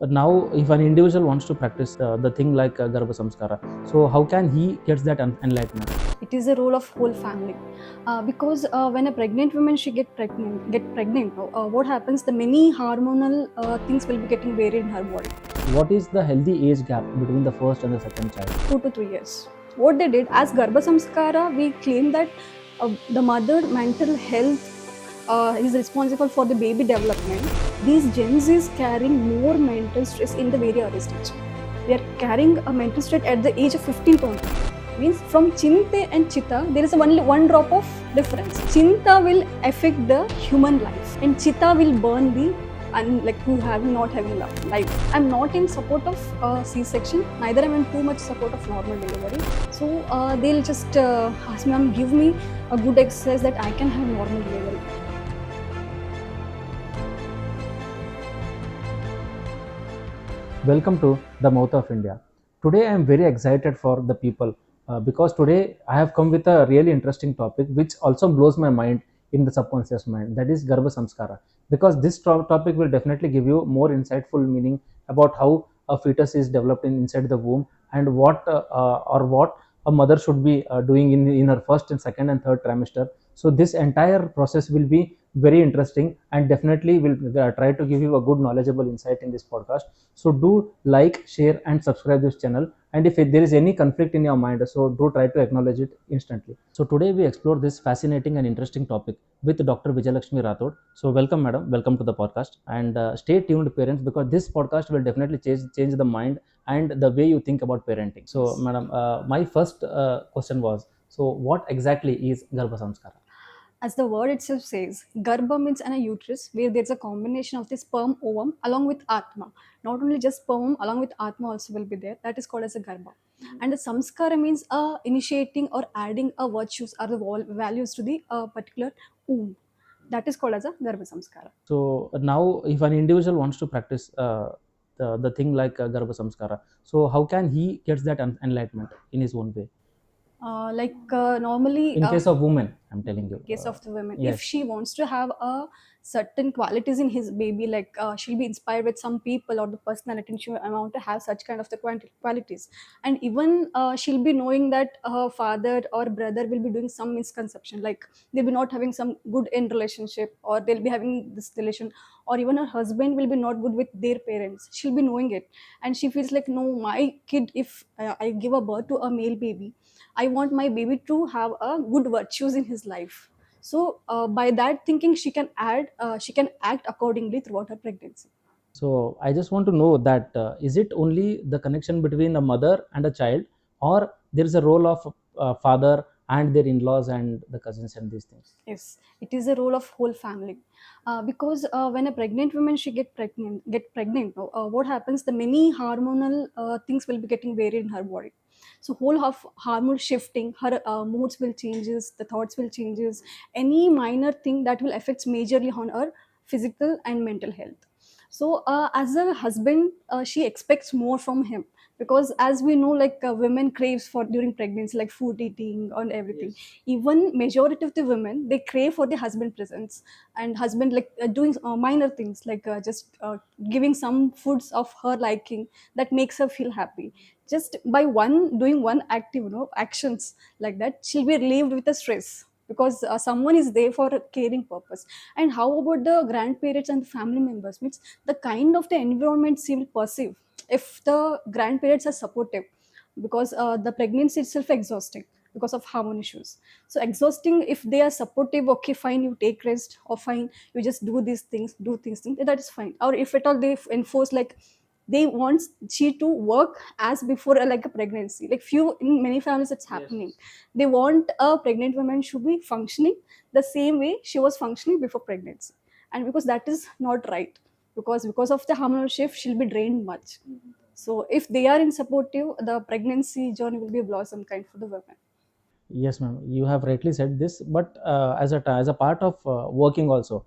But now, if an individual wants to practice the thing like Garbha Samskara, so how can he gets that enlightenment? It is a role of whole family because when a pregnant woman she get pregnant, what happens, the many hormonal things will be getting varied in her body. What is the healthy age gap between the first and the second child? 2 to 3 years. What they did as Garbha Samskara, we claim that the mother mental health is responsible for the baby development. These gens is carrying more mental stress in the very early stage. They are carrying a mental state at the age of 15 only. Means from Chinte and Chitta, there is only one drop of difference. Chinta will affect the human life, and Chitta will burn the and like who having not having life. I'm not in support of C-section. Neither am in too much support of normal delivery. So they'll just ask me, ma'am, give me a good exercise that I can have normal delivery. Welcome to the Mouth of India. Today I am very excited for the people because today I have come with a really interesting topic which also blows my mind in the subconscious mind, that is Garbha Samskara. Because this topic will definitely give you more insightful meaning about how a fetus is developed inside the womb and what a mother should be doing in her first and second and third trimester. So this entire process will be very interesting and definitely will try to give you a good knowledgeable insight in this podcast. So do like, share and subscribe this channel, and if there is any conflict in your mind, so do try to acknowledge it instantly. So today we explore this fascinating and interesting topic with Dr. Vijayalakshmi Rathod. So welcome madam, welcome to the podcast, and stay tuned parents, because this podcast will definitely change the mind and the way you think about parenting. So madam, my first question was, so what exactly is Garbha Samskara? As the word itself says, Garbha means an uterus where there's a combination of the sperm ovum along with Atma. Not only just sperm, along with Atma also will be there. That is called as a Garbha. And the Samskara means initiating or adding a virtues or the values to the particular womb. That is called as a Garbha Samskara. So now, if an individual wants to practice the thing like Garbha Samskara, so how can he gets that enlightenment in his own way? Normally, In case of women, I'm telling you. case of the women, if Yes. she wants to have a certain qualities in his baby, like she'll be inspired with some people or the personality, and she want to have such kind of the qualities. And even she'll be knowing that her father or brother will be doing some misconception, like they'll be not having some good in relationship, or they'll be having this relation, or even her husband will be not good with their parents. She'll be knowing it, and she feels like, no, my kid, if I give a birth to a male baby, I want my baby to have a good virtues in his life. So by that thinking, she can act accordingly throughout her pregnancy. So I just want to know that is it only the connection between a mother and a child, or there is a role of father and their in-laws and the cousins and these things? Yes, it is a role of whole family because when a pregnant woman she get pregnant, what happens? The many hormonal things will be getting varied in her body. So whole of hormone shifting, her moods will changes, the thoughts will changes. Any minor thing that will affect majorly on her physical and mental health. So as a husband, she expects more from him, because as we know, like women craves for during pregnancy, like food eating and everything. Even majority of the women, they crave for the husband presence, and husband like doing minor things, like just giving some foods of her liking that makes her feel happy. Just by one doing one active actions like that, she'll be relieved with the stress, because someone is there for a caring purpose. And how about the grandparents and family members? Means the kind of the environment she will perceive if the grandparents are supportive, because the pregnancy itself exhausting because of hormone issues. So exhausting, if they are supportive, okay fine, you take rest, or fine, you just do these things, that is fine. Or if at all they enforce, like they want she to work as before, like a pregnancy, like few in many families it's happening. They want a pregnant woman should be functioning the same way she was functioning before pregnancy, and because that is not right, because of the hormonal shift she'll be drained much. So if they are in supportive, the pregnancy journey will be a blossom kind for the women. Yes, ma'am. You have rightly said this, but as a part of working also,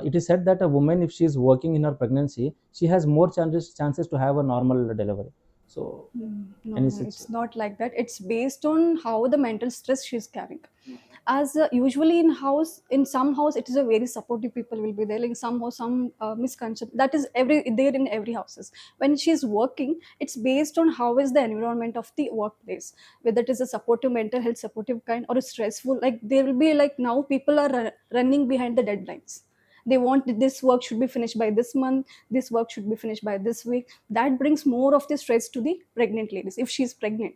it is said that a woman, if she is working in her pregnancy, she has more chances to have a normal delivery. So No, any no, such. it's not like that. It's based on how the mental stress she's carrying. As usually in house, in some house, it is a very supportive people will be there. Like some house, some misconception that is every there in every houses. When she's working, it's based on how is the environment of the workplace, whether it is a supportive mental health, supportive kind, or a stressful. Like there will be like now people are running behind the deadlines. They want this work should be finished by this month, this work should be finished by this week. That brings more of the stress to the pregnant ladies if she's pregnant.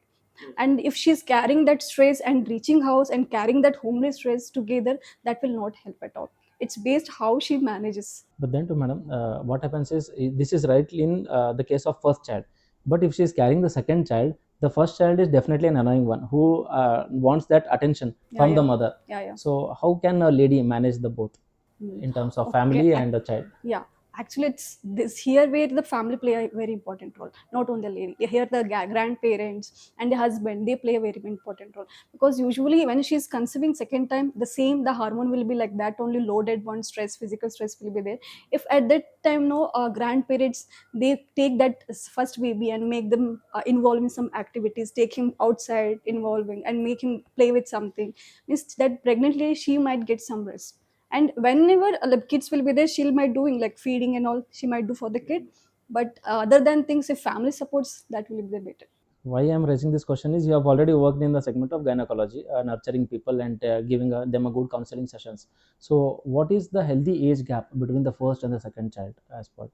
And if she's carrying that stress and reaching house and carrying that homely stress together, that will not help at all. It's based how she manages. But then to madam, what happens is this is right in the case of first child. But if she is carrying the second child, the first child is definitely an annoying one who wants that attention Yeah, from the yeah, mother. yeah. So how can a lady manage the both Mm. in terms of Okay. family and the child? Yeah. Actually, it's this here where the family play a very important role. Not only the lady. Here, the grandparents and the husband they play a very important role, because usually when she's conceiving second time, the same the hormone will be like that only loaded one stress, physical stress will be there. If at that time no grandparents they take that first baby and make them involve in some activities, take him outside, involving and make him play with something, means that pregnant lady she might get some rest. And whenever the kids will be there, she might doing like feeding and all she might do for the kid. But other than things, if family supports, that will be the better. Why I'm raising this question is you have already worked in the segment of gynecology, nurturing people and giving them a good counseling sessions. So what is the healthy age gap between the first and the second child as per?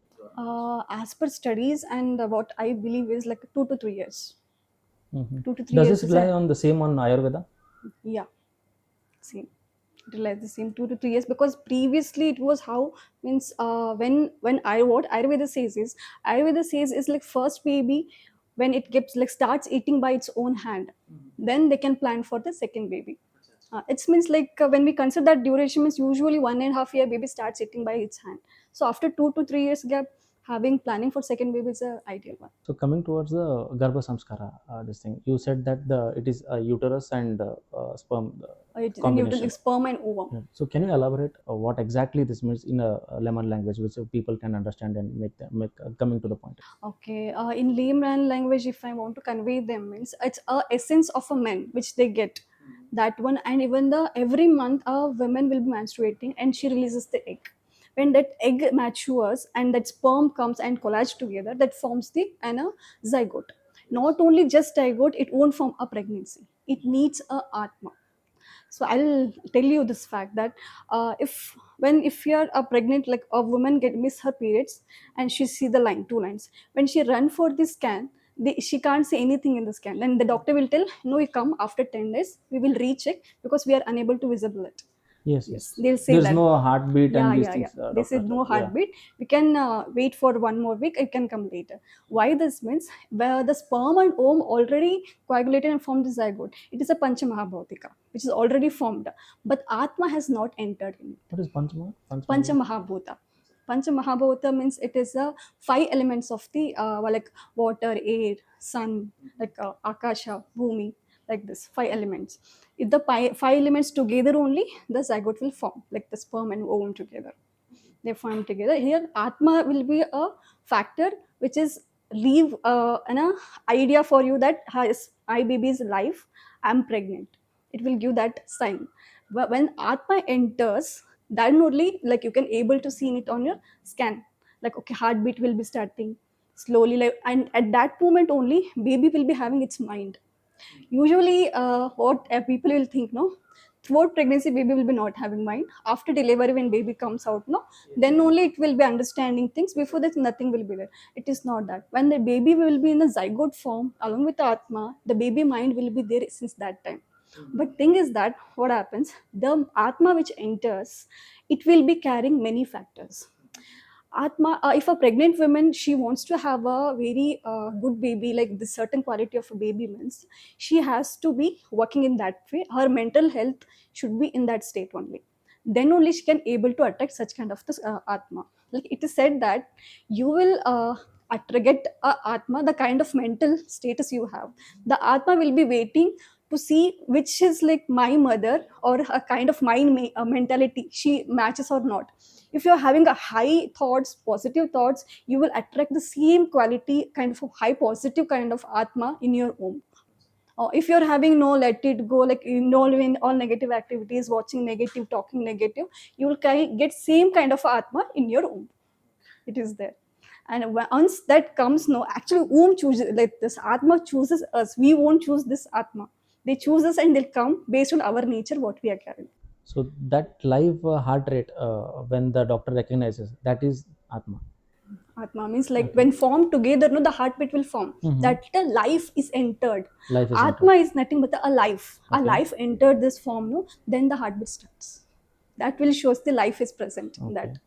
As per studies and what I believe is like 2 to 3 years. Mhm. 2 to 3 years Does it is rely a, on the same on Ayurveda? yeah, same. It relies the same 2 to 3 years, because previously it was how, means when I what Ayurveda says is like first baby, when it gets like starts eating by its own hand, then they can plan for the second baby. It means like when we consider that duration means usually 1.5 year baby starts eating by its hand. So after 2 to 3 years gap, having planning for second baby is a ideal one. So coming towards the Garbha Samskara, this thing you said that it is a uterus and sperm It is a neutral like combination. sperm and ovum. Yeah. So can you elaborate what exactly this means in a lemon language, which people can understand and make coming to the point? Okay, in layman language, if I want to convey them, means it's a essence of a man which they get. That one, and even the every month a woman will be menstruating and she releases the egg. When that egg matures and that sperm comes and collage together, that forms the zygote. Not only just zygote, it won't form a pregnancy. It needs a atma. So I'll tell you this fact that if you're a pregnant, like a woman get miss her periods and she see the line, two lines, when she run for the scan, she can't see anything in the scan, then the doctor will tell no, you come after 10 days, we will recheck because we are unable to visible it. Yes, Yes, yes. they'll say There's that. no heartbeat Yeah, and these yeah, yeah. things, They doctor. said no Yeah. heartbeat. We can wait for one more week. It can come later. Why this means where the sperm and ovum already coagulated and formed the zygote. It is a Panchamahabhautika, which is already formed, but Atma has not entered in it. What is Panchama? Panchama? Panchamahabhuta. Panchamahabhuta means it is the five elements of the like water, air, sun, like akasha, bhumi, like this five elements. If the five elements together only, the zygote will form, like the sperm and ovum together. They form together. Here, Atma will be a factor which is leave an idea for you that has I baby's life. I'm pregnant. It will give that sign. But when Atma enters, then only like you can able to see it on your scan. Like okay, heartbeat will be starting slowly, like, and at that moment only, baby will be having its mind. Usually what people will think, no, throughout pregnancy baby will be not having mind. After delivery when baby comes out, no, then only it will be understanding things. Before that nothing will be there. It is not that. When the baby will be in the zygote form along with the atma, the baby mind will be there since that time. But thing is that what happens, the atma which enters, it will be carrying many factors. Atma, if a pregnant woman she wants to have a very good baby, like the certain quality of a baby means, she has to be working in that way. Her mental health should be in that state only. Then only she can able to attract such kind of this atma. Like it is said that you will get a atma the kind of mental status you have. The atma will be waiting to see which is like my mother or a kind of mind mentality she matches or not. If you're having a high thoughts, positive thoughts, you will attract the same quality kind of high positive kind of atma in your home. Or if you're having no, let it go, like involved in all negative activities, watching negative, talking negative, you will get same kind of atma in your home. It is there. And once that comes, no, actually whom chooses, like this atma chooses us, we won't choose this atma. They choose us and they'll come based on our nature, what we are carrying. So that live heart rate, when the doctor recognizes, that is Atma. Atma means like Okay. when formed together, no, the heartbeat will form. Mhm. That the life is entered. Life is Atma entered. is nothing but a life. A Okay. life entered this form, no, then the heartbeat starts. That will shows the life is present in Okay. that.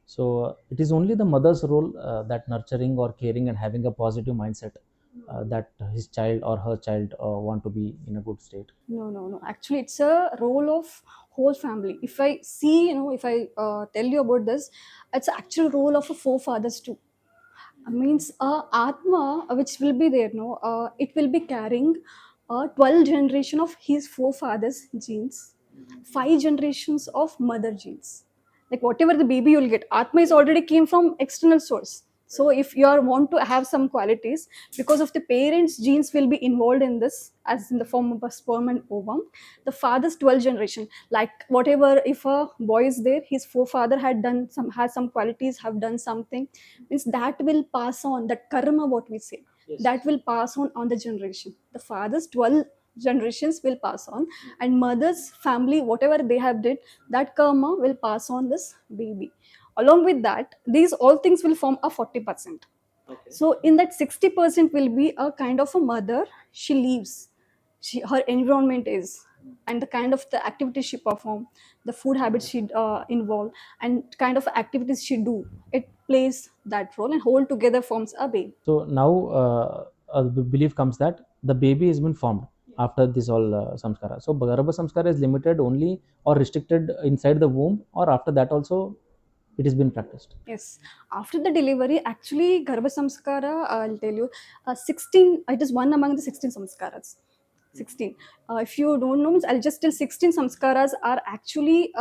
So it is only the mother's role, that nurturing or caring and having a positive mindset, that his child or her child want to be in a good state. No, no, no. Actually, it's a role of whole family. If I see, if I tell you about this, it's actual role of a forefathers too. Means Atma, which will be there, no, it will be carrying 12 generation of his forefathers genes, 5 generations of mother genes. Like whatever the baby you'll get, Atma is already came from external source. So if you are want to have some qualities, because of the parents genes will be involved in this as in the form of a sperm and ovum. The father's 12 generation, like whatever, if a boy is there, his forefather had done some, has some qualities, have done something, means that will pass on, that karma what we say, that will pass on the generation. The father's 12 generations will pass on, and mother's family whatever they have did, that karma will pass on this baby. Along with that, these all things will form a 40%. So in that 60% will be a kind of a mother, she lives, her environment is, and the kind of the activities she perform, the food habits she involve, and kind of activities she do, it plays that role and whole together forms a baby. So now a belief comes that the baby has been formed after this all samskara. So Garbha samskara is limited only or restricted inside the womb, or after that also it has been practiced. Yes, after the delivery, actually, Garbha Samskara, I'll tell you, 16, it is one among the 16 samskaras. 16. If you don't know, means I'll just tell 16 samskaras are actually,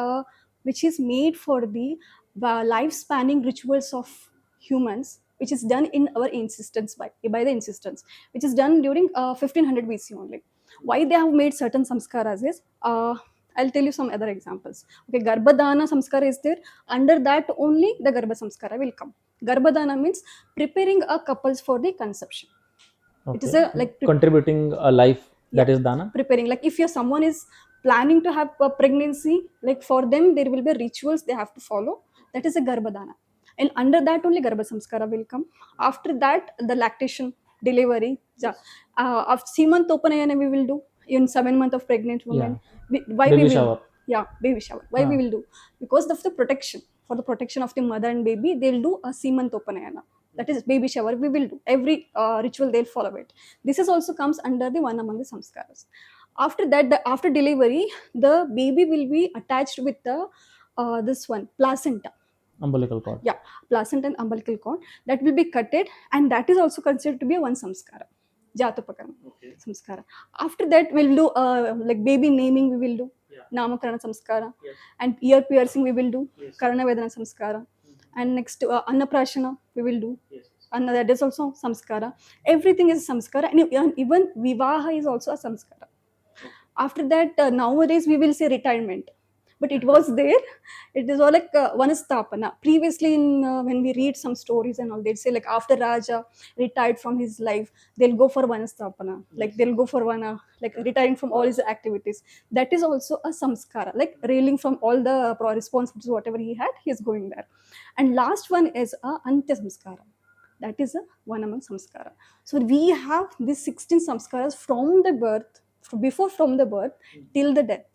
which is made for the life spanning rituals of humans, which is done in our insistence, by the insistence, which is done during 1500 BC only. Why they have made certain samskaras is, I'll tell you some other examples. Okay, Garbhadana samskara is there. Under that only the Garbha samskara will come. Garbhadana means preparing a couples for the conception. It is Okay. a like Contributing a life, yeah, that is Dana. preparing. Like if you're someone is planning to have a pregnancy, like for them there will be rituals they have to follow. That is a Garbhadana. And under that only Garbha samskara will come. After that, the lactation, delivery, of Seman Topanayana we will do in 7 months of pregnant Yeah. women. Why we Baby will? shower. Yeah, baby shower. Why we Ah. will do? Because of the protection. For the protection of the mother and baby, they'll do a Seman Topanayana. That is baby shower. We will do every ritual. They'll follow it. This is also comes under the one among the samskaras. After that, after delivery, the baby will be attached with the this one placenta. Umbilical cord. Yeah, placenta and umbilical cord, that will be cutted, and that is also considered to be a one samskara, jatapakaram samskara. After that, we'll do like baby naming we will do, namakarana samskara, and ear piercing we will do, karana vedana samskara, and next annaprashana we will do. And that is also samskara. Everything is samskara, and even vivaha is also a samskara. After that, nowadays we will say retirement, but it was there. It is all like vanastapana. Previously in when we read some stories and all, they'd say like after raja retired from his life, they'll go for vanastapana, like they'll go for vana, like retiring from all his activities. That is also a samskara, like railing from all the responsibilities whatever he had, he is going there. And last one is a antya samskara. That is a one among samskara. So we have these 16 samskaras from the birth, before from the birth till the death.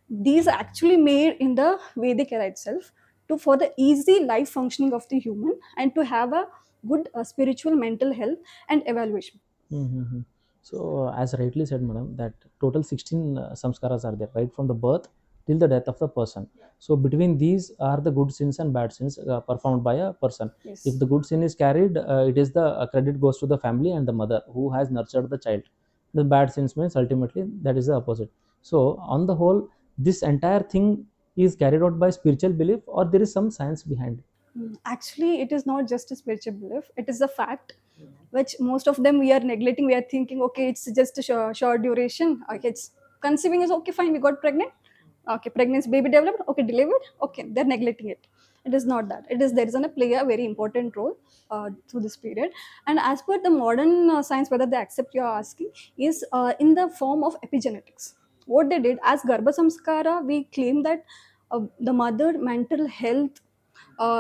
These are actually made in the Vedic era itself to for the easy life functioning of the human and to have a good spiritual mental health and evaluation. Mm-hmm. So, as rightly said, madam, that total 16 samskaras are there, right from the birth till the death of the person. So, between these are the good sins and bad sins performed by a person. Yes. If the good sin is carried, it is the credit goes to the family and the mother who has nurtured the child. The bad sins means ultimately that is the opposite. So, on the whole, this entire thing is carried out by spiritual belief, or there is some science behind it? Actually, it is not just a spiritual belief, it is a fact which most of them we are neglecting. We are thinking, okay, it's just a short duration. Okay, it's conceiving is okay, fine, we got pregnant. Okay, pregnancy, baby developed, okay, delivered, okay, they're neglecting it. It is not that. It is there is going to play a very important role through this period. And as per the modern science, whether they accept you are asking, is in the form of epigenetics. What they did as Garbha Samskara, we claim that the mother mental health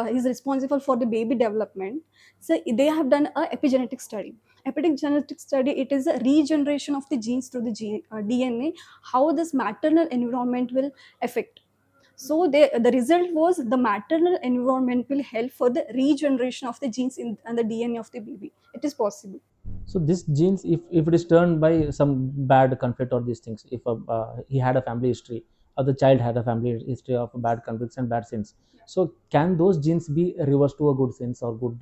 is responsible for the baby development. So they have done a epigenetic study. Epigenetic study, it is a regeneration of the genes through the DNA, how this maternal environment will affect. So the result was the maternal environment will help for the regeneration of the genes in and the DNA of the baby. It is possible. So this genes, if it is turned by some bad conflict or these things, if he had a family history, or the child had a family history of bad conflicts and bad sins, so can those genes be reversed to a good sense or good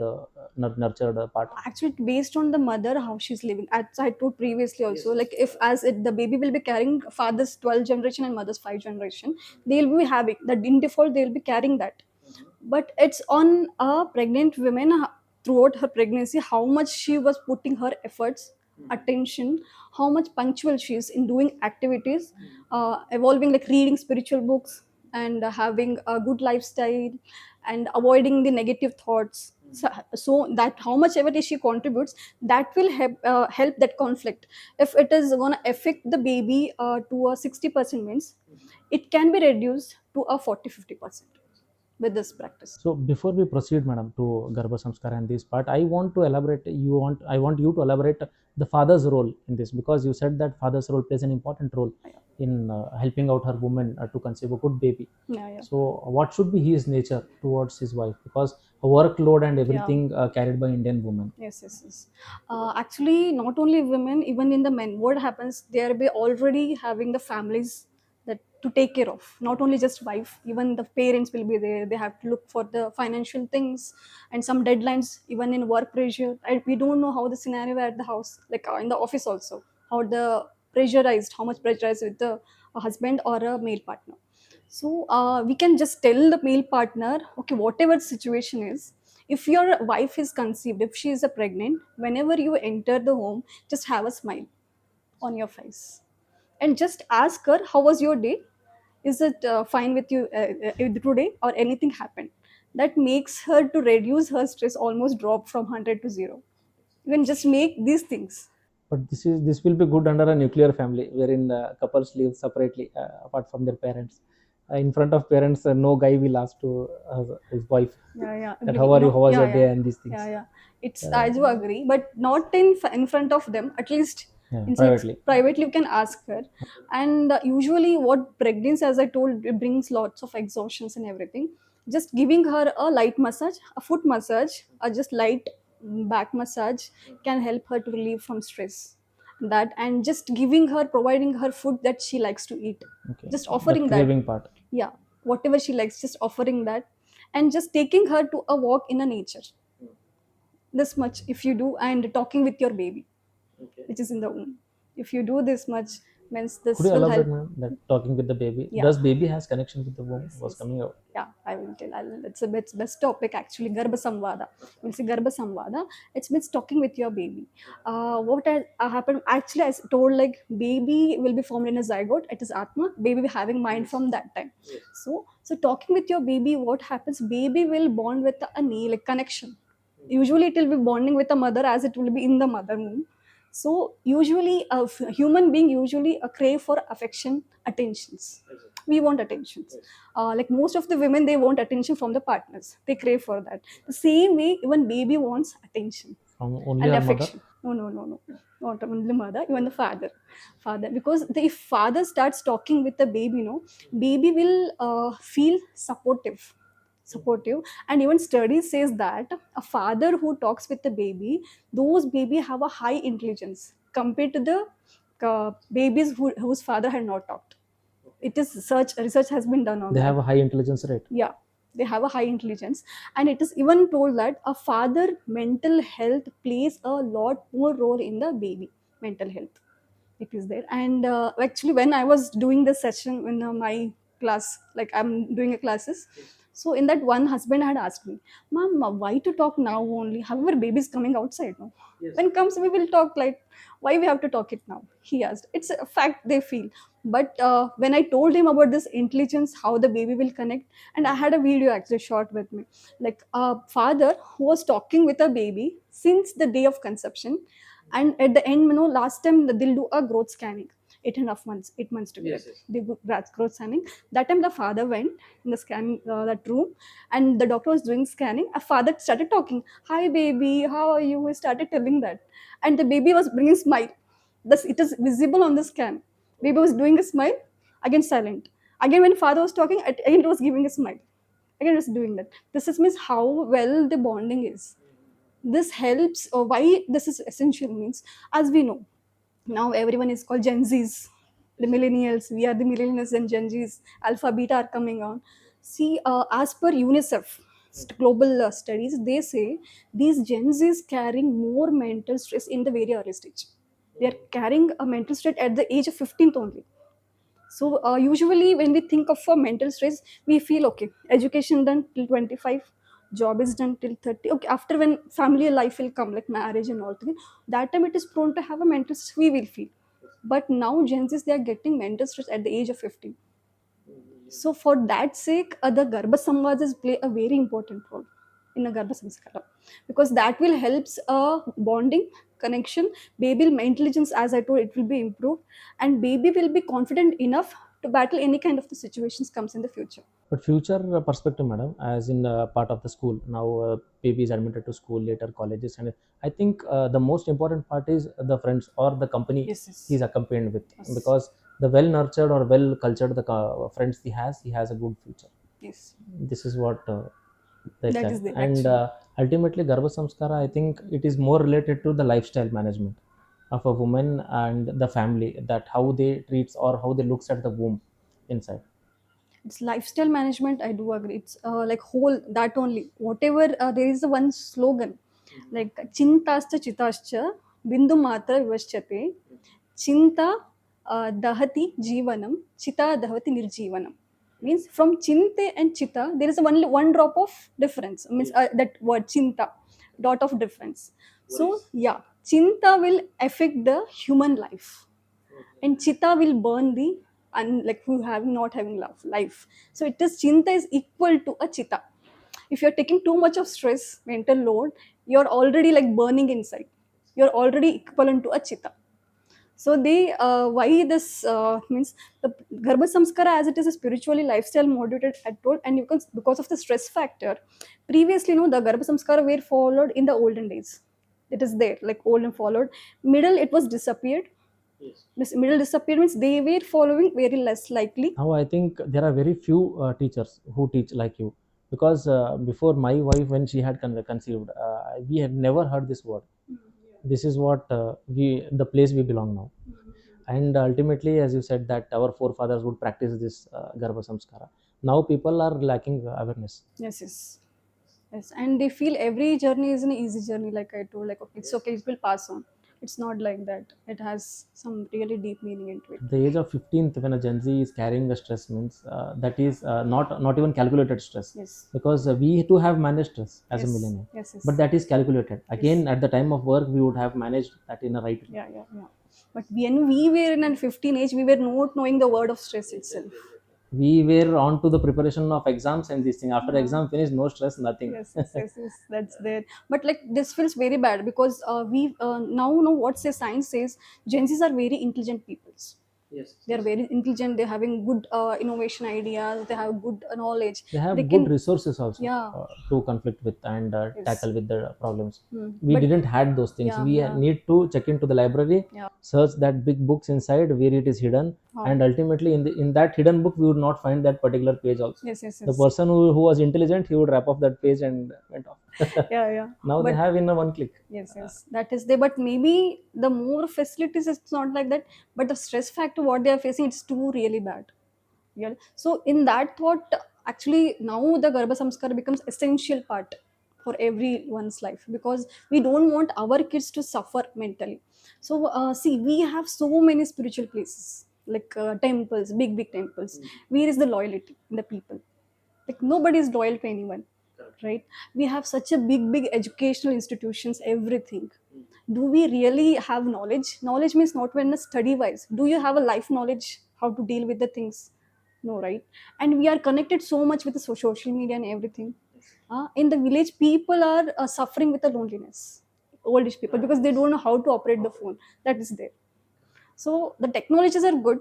nurtured part? Actually, based on the mother how she's living, as I told previously also, like if as it, the baby will be carrying father's 12 generation and mother's 5 generation, they'll be having that in default, they'll be carrying that. But it's on a pregnant woman throughout her pregnancy how much she was putting her efforts, attention, how much punctual she is in doing activities, evolving, like reading spiritual books, and having a good lifestyle, and avoiding the negative thoughts. So that how much ever she contributes, that will help that conflict. If it is going to affect the baby to a 60% means, it can be reduced to a 40-50% with this practice. So before we proceed, madam, to Garbha Samskara and this part, I want to elaborate. I want you to elaborate the father's role in this, because you said that father's role plays an important role Yeah, in helping out her woman to conceive a good baby. yeah, yeah. So what should be his nature towards his wife? Because workload and Yeah. everything carried by Indian women. Yes, yes, yes. Actually, not only women, even in the men, what happens? They are be already having the families that to take care of. Not only just wife, even the parents will be there. They have to look for the financial things and some deadlines. Even in work pressure, we don't know how the scenario at the house, like in the office also, how the pressurized, how much pressurized with the a husband or a male partner. So we can just tell the male partner, okay, whatever the situation is, if your wife is conceived, if she is a pregnant, whenever you enter the home, just have a smile on your face and just ask her, how was your day? Is it fine with you today, or anything happened? That makes her to reduce her stress, almost drop from 100 to 0. You can just make these things. But this will be good under a nuclear family, wherein couples live separately apart from their parents. In front of parents, no guy will ask to his wife Yeah, yeah, that agree. how are you, No, how was yeah, your yeah, day, and these yeah, things. yeah. It's Uh, I do agree, but not in front of them. At least yeah, in like privately. privately, you can ask her. And usually, what pregnancy, as I told, it brings lots of exhaustions and everything. Just giving her a light massage, a foot massage, or just light back massage can help her to relieve from stress. That, and just giving her, providing her food that she likes to eat, Okay, just that offering that. craving part. Yeah, whatever she likes, just offering that, and just taking her to a walk in a nature. This much if you do, and talking with your baby which is in the womb, if you do this much, means Could this you will elaborate, help. ma'am, that talking with the baby? Yeah. Does baby has connection with the womb? Yes, Was yes. coming out. Yeah, I will tell. It's a best topic actually. Garbha Samvada. We'll say Garbha Samvada. It means talking with your baby. What has happened? Actually, I told like baby will be formed in a zygote. It is Atma. Baby will having mind from that time. So talking with your baby, what happens? Baby will bond with a knee, like connection. Usually, it will be bonding with the mother as it will be in the mother womb. So usually, a human being usually crave for affection, attentions. We want attentions. Like most of the women, they want attention from the partners. They crave for that. The same way, even baby wants attention From only and her mother. affection. No, no, no, no. Not only mother, even the father. Because if father starts talking with the baby, baby will feel supportive. And even study says that a father who talks with the baby, those baby have a high intelligence compared to the babies whose father had not talked. It is research has been done on They that. have a high intelligence rate. Yeah, they have a high intelligence. And it is even told that a father mental health plays a lot more role in the baby mental health. It is there. And actually when I was doing this session in my class, like I'm doing a classes. So in that one, husband had asked me, "Mom, why to talk now only? However, baby's coming outside now. When comes, we will talk. Like, why we have to talk it now?" He asked. It's a fact they feel. But when I told him about this intelligence, how the baby will connect, and I had a video actually shot with me, like a father who was talking with a baby since the day of conception, and at the end, last time they'll do a growth scanning, 8.5 months, 8 months to get the growth scanning. That time the father went in the scan that room, and the doctor was doing scanning. A father started talking, "Hi baby, how are you?" He started telling that, and the baby was bringing smile. Thus, it is visible on the scan. Baby was doing a smile, again silent. Again, when father was talking, again it was giving a smile. Again, it was doing that. This is means how well the bonding is. This helps, or why this is essential means, as we know, now everyone is called Gen Zs, the millennials. We are the millennials and Gen Zs. Alpha, beta are coming on. See, as per UNICEF global studies, they say these Gen Zs carrying more mental stress in the very early stage. They are carrying a mental stress at the age of 15th only. So usually when we think of mental stress, we feel okay, education done till 25, job is done till 30. Okay, after when family life will come, like marriage and all things, that time it is prone to have a mental stress we will feel. But now Gen Zs, they are getting mental stress at the age of 15. So for that sake, the Garbha Samvadas play a very important role in a Garbha Samskara, because that will helps bonding, connection, baby intelligence, as I told, it will be improved, and baby will be confident enough to battle any kind of the situations comes in the future. But future perspective, madam, as in part of the school now, baby is admitted to school, later colleges, and I think the most important part is the friends or the company Yes, he's yes, accompanied with, yes, because the well nurtured or well cultured the friends he has a good future. yes. This is what they That can. is there And actually. ultimately Garbha Samskara, I think it is more related to the lifestyle management of a woman and the family, that how they treats or how they looks at the womb inside. It's lifestyle management. I do agree. It's like whole that only. Whatever there is one slogan, like "Chintascha chitascha bindu matra vivashyate chinta dahati jivanam chita dahati nirjivanam." Means from chinte and chita there is only one drop of difference. Means that word chinta, dot of difference. So yeah, chinta will affect the human life, and chitta will burn the like who have not having love life. So it is chinta is equal to a chitta. If you're taking too much of stress, mental load, you're already like burning inside. You're already equivalent to a chitta. So they why this means the Garbha Samskara, as it is a spiritually lifestyle moderated at all, and you can, because of the stress factor, previously the Garbha Samskara were followed in the olden days. It is there like old and followed. Middle it was disappeared. This middle disappearance, they were following very less likely. Now I think there are very few teachers who teach like you, because before my wife, when she had conceived, we have never heard this word. This is what we the place we belong now. And ultimately, as you said, that our forefathers would practice this Garbha Samskara. Now people are lacking awareness. Yes, yes, yes, and they feel every journey is an easy journey. Like I told, like okay, it's okay, it will pass on. It's not like that. It has some really deep meaning into it. At the age of 15th, when a Gen Z is carrying the stress, means that is not even calculated stress, Yes, because we too have managed stress as a yes, millennial, yes, but yes, that is calculated. yes. Again, at the time of work, we would have managed that in a right way. Yeah, yeah, yeah. But when we were in a 15 age, we were not knowing the word of stress itself. We were on to the preparation of exams and this thing. After Yeah. exam finish, no stress, nothing. Yes, yes, yes, yes, that's there. But like this feels very bad because we now know what say science says. Gen Zs are very intelligent peoples. They are very intelligent. They're having good innovation ideas. They have good knowledge. They They have good can, resources also yeah, to conflict with and yes, tackle with the problems. We but didn't had those things. yeah, We yeah, need to check into the library, yeah, search that big books inside where it is hidden, oh, and ultimately in that hidden book we would not find that particular page also. yes, yes, The yes, person who was intelligent, he would wrap up that page and went off. yeah, yeah. Now they But have in a one click. yes, yes, that is there. But maybe the more facilities, it's not like that. But the stress factor, what they are facing, it's too really bad. Yeah. So in that thought, actually now the Garbha Samskar becomes essential part for everyone's life, because we don't want our kids to suffer mentally. So see, we have so many spiritual places. like temples, big temples. Where is the loyalty in the people? Like nobody is loyal to anyone, right? We have such a big educational institutions, everything. Do we really have knowledge? Knowledge means not when a study wise. Do you have a life knowledge how to deal with the things? No, right? And we are connected so much with the social media and everything. In the village, people are suffering with the loneliness. Oldish people, because they don't know how to operate the phone. That is there. So the technologies are good,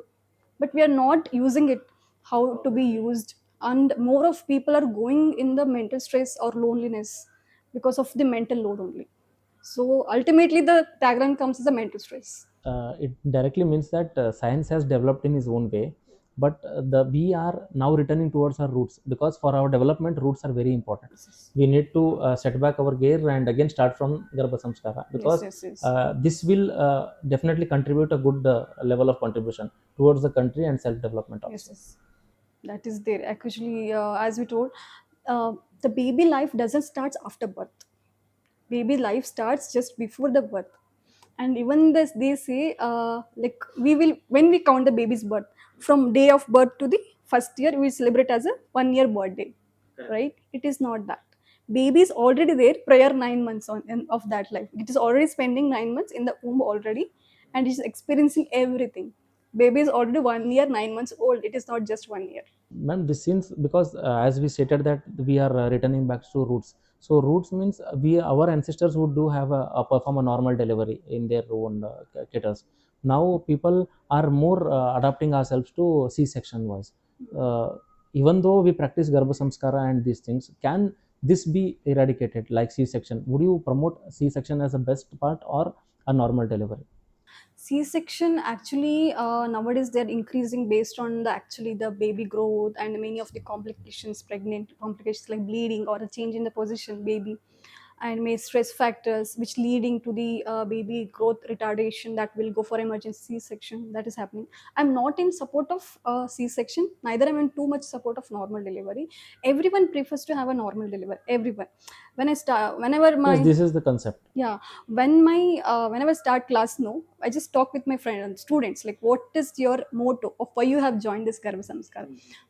but we are not using it how to be used. And more of people are going in the mental stress or loneliness because of the mental load only. So ultimately, the tagline comes as a mental stress. It directly means that science has developed in its own way, but the we are now returning towards our roots, because for our development roots are very important. We need to set back our gear and again start from Garbha Samskara, Yes, because yes, yes, this will definitely contribute a good level of contribution towards the country and self development yes, also. yes. That is there. Actually, as we told, the baby life doesn't start after birth. Baby life starts just before the birth. And even this, they say, like we will when we count the baby's birth from day of birth to the first year, we celebrate as a 1 year birthday, right? It is not that. Baby is already there prior 9 months of that life. It is already spending 9 months in the womb already, and is experiencing everything. Baby is already 1 year 9 months old. It is not just 1 year. Ma'am, this seems because as we stated that we are returning back to roots. So roots means we our ancestors would do have a perform a normal delivery in their own caters. Now people are more adapting ourselves to C-section wise. Uh, Even though we practice Garbha Samskara and these things, can this be eradicated like C-section? Would you promote C-section as a best part or a normal delivery? C-section actually nowadays they're increasing based on the actually the baby growth and many of the complications, pregnant complications like bleeding or a change in the position baby, and may stress factors which leading to the baby growth retardation that will go for emergency C-section. That is happening. I'm not in support of C-section. Neither am I in too much support of normal delivery. Everyone prefers to have a normal delivery. Everyone. Whenever Yes, my this is the concept. yeah, whenever I start class, no, I just talk with my friends and students like, what is your motto of why you have joined this Garva Samskar?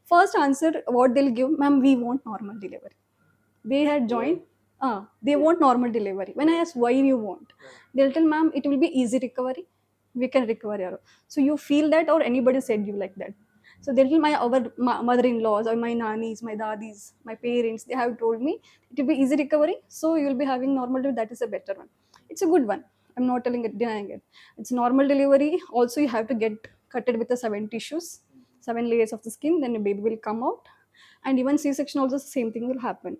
First answer what they'll give, ma'am, we want normal delivery. They had joined, they want normal delivery. When I ask why you want, they'll tell, ma'am, it will be easy recovery. We can recover your. So you feel that, or anybody said you like that? So they'll tell my mother-in-laws or my nannies, my daddies, my parents. They have told me it will be easy recovery. So you will be having normal delivery. That is a better one. It's a good one. I'm not telling it, denying it. It's normal delivery. Also, you have to get cutted with the 7 tissues, 7 layers of the skin. Then the baby will come out, and even C-section also the same thing will happen.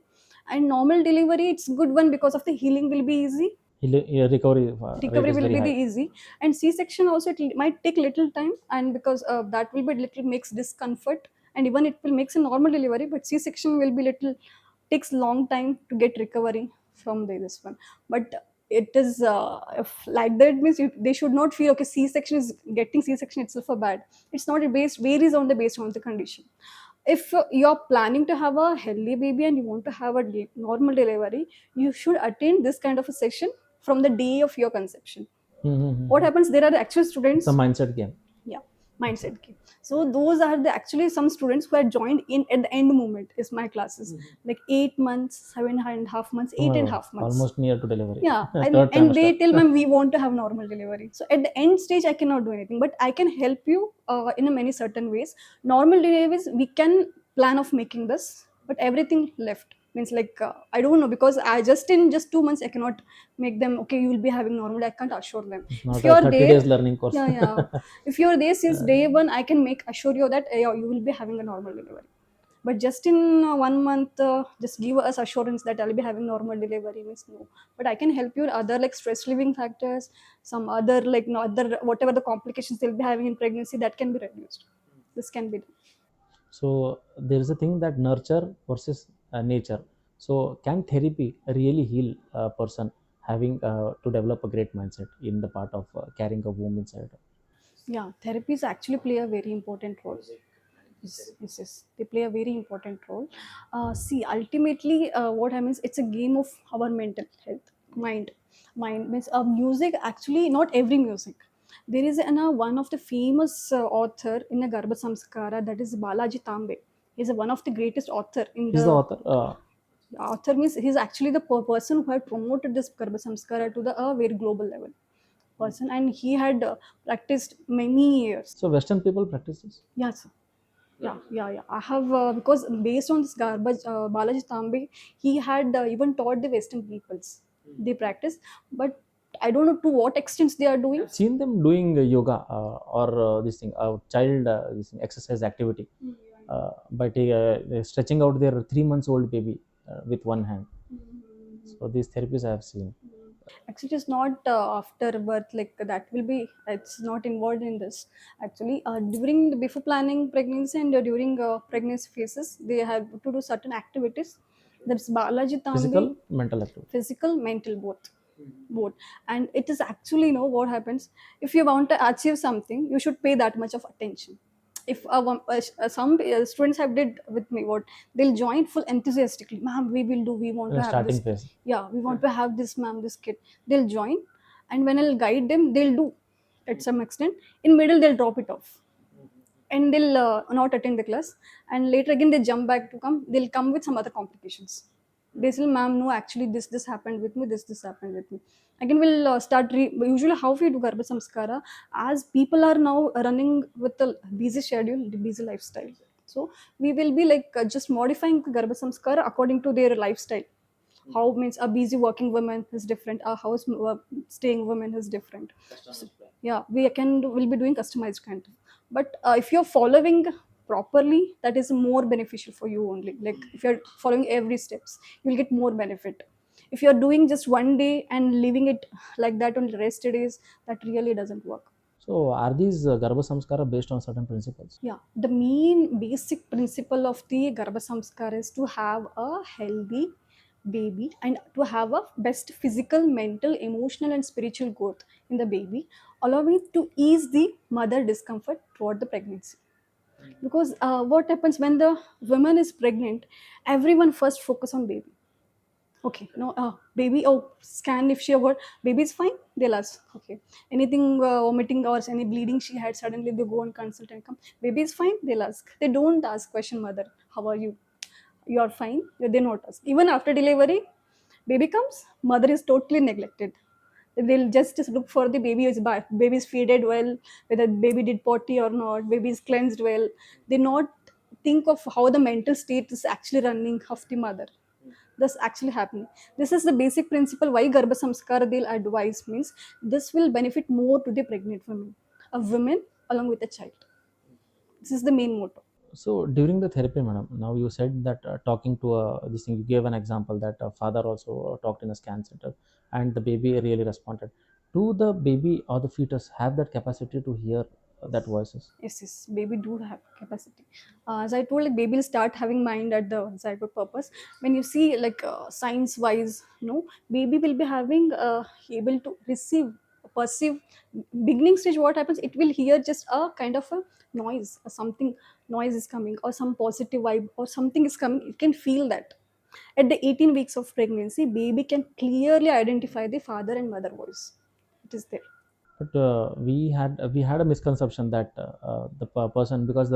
And normal delivery, it's good one because of the healing will be easy, Recovery rate recovery is will very be the high. easy. And C-section also might take little time, and because that will be little makes discomfort, and even it will makes a normal delivery, but C-section will be little takes long time to get recovery from this one. But it is if like that means they should not feel okay, C-section is getting C-section itself a bad. It's not a based varies on the based on the condition. If you're planning to have a healthy baby and you want to have a normal delivery, you should attend this kind of a session from the day of your conception. What Mm-hmm. happens, there are actual It's a students, mindset game. yeah, It's a, mindset game. So those are the actually some students who are joined in at the end moment is my classes, like 8 months, 7.5 months, oh eight my and a god, half months. almost near to delivery. Yeah, and, Third and trimester. they tell me we want to have normal delivery. So at the end stage, I cannot do anything, but I can help you in a many certain ways. Normal deliveries, we can plan of making this, but everything left means like I don't know, because I just in just 2 months I cannot make them okay. You will be having normal. I can't assure them. It's If not you a are 30 there, days learning course. yeah, yeah. If you're there since day one, I can make assure you that yeah, you will be having a normal delivery. But just in 1 month, just give us assurance that I'll be having normal delivery means no. But I can help you with other like stress relieving factors, some other like no other whatever the complications they'll be having in pregnancy that can be reduced. This can be done. So there is a thing that nurture versus nature. So can therapy really heal a person having to develop a great mindset in the part of carrying a womb inside? Yeah, therapies actually play a very important role. Yes, yes, yes. They play a very important role. See, ultimately, what happens? It's a game of our mental health, mind. Mind means music. Actually, not every music. There is one of the famous author in the Garbha Samskara, that is Balaji Tambe. He's one of the greatest author in He's the the author. author means he's actually the person who had promoted this Garbha Samskara to the very global level person, and he had practiced many years. So Western people practice this. Yes. Yeah. I have because based on this garbage, Balaji Tambe, he had even taught the Western peoples. They practice, but I don't know to what extent they are doing. I've seen them doing yoga or this thing, child this thing, exercise activity, by stretching out their 3 months old baby with one hand. So these therapies I have seen. Actually, it is not after birth, like that will be. It's not involved in this. Actually, during the before planning pregnancy and during pregnancy phases, they have to do certain activities. That's Balaji Tambe, Physical, mental activity. physical, mental, both. And it is actually, what happens if you want to achieve something, you should pay that much of attention. If some students have did with me, what they'll join full enthusiastically, ma'am, we will do, we want In to a have starting this, phase. yeah, we want to have this, ma'am, this kid. They'll join, and when I'll guide them, they'll do at some extent. In middle, they'll drop it off, and they'll not attend the class, and later again they jump back to come, they'll come with some other complications. They say, ma'am, no, actually this happened with me, this happened with me. Again we'll usually how we do Garbha Samskara, as people are now running with a busy schedule, the busy lifestyle. So we will be like just modifying the Garbha Samskara according to their lifestyle. How means a busy working woman is different, a house staying woman is different. So, yeah, will be doing customized content. But if you're following properly, that is more beneficial for you only. Like if you're following every steps, you'll get more benefit. If you're doing just one day and leaving it like that on the rest days, that really doesn't work. So are these Garbha Samskara based on certain principles? Yeah, the main basic principle of the Garbha Samskara is to have a healthy baby and to have a best physical, mental, emotional, and spiritual growth in the baby, allowing to ease the mother discomfort throughout the pregnancy. Because what happens when the woman is pregnant, everyone first focus on baby. Okay, no, baby, oh, scan if she about baby is fine, they'll ask, okay, anything vomiting or any bleeding she had, suddenly they go and consult and come, baby is fine, they'll ask. They don't ask question, mother, how are you? You are fine? They not ask. Even after delivery, baby comes, mother is totally neglected. They'll just look for the baby is baby is feeded well, whether baby did potty or not, baby is cleansed well. They not think of how the mental state is actually running of the mother. This actually happening. This is the basic principle why Garbha Samskara they'll advise means this will benefit more to the pregnant women, a woman along with a child. This is the main motto. So during the therapy, madam, now you said that talking to this thing, you gave an example that father also talked in a scan center, and the baby really responded. Do the baby or the fetus have that capacity to hear that voices? Yes, baby do have capacity. As I told, like baby will start having mind at the zygote purpose. When you see like science wise, baby will be having able to receive, perceive. Beginning stage, what happens? It will hear just a kind of a noise, or something noise is coming, or some positive vibe, or something is coming. It can feel that. At the 18 weeks of pregnancy, baby can clearly identify the father and mother voice. It is there. But we had a misconception that the person, because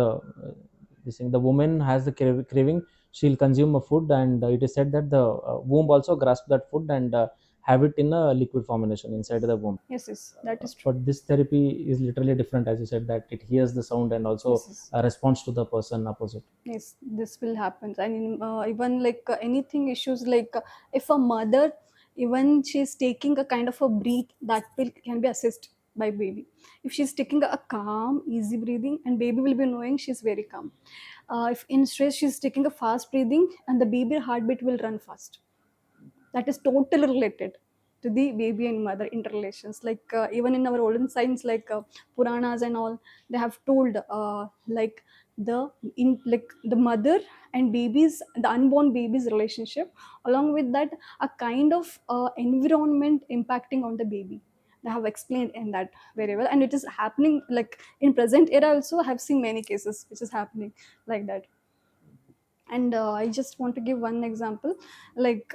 this thing, the woman has the craving, she'll consume a food, and it is said that the womb also grasp that food and have it in a liquid formulation inside the womb. Yes, that is true. But this therapy is literally different, as you said, that it hears the sound and also Yes. responds to the person opposite. Yes, this will happen. I mean, even like anything issues, like if a mother, even she's taking a kind of a breath, that will can be assessed by baby. If she's taking a calm, easy breathing, and baby will be knowing she's very calm. If in stress she's taking a fast breathing, and the baby heartbeat will run fast. That is totally related to the baby and mother interrelations. Like even in our olden science, like Puranas and all, they have told like the mother and babies, the unborn baby's relationship, along with that a kind of environment impacting on the baby. They have explained in that very well, and it is happening like in present era also. I have seen many cases which is happening like that. And I just want to give one example, like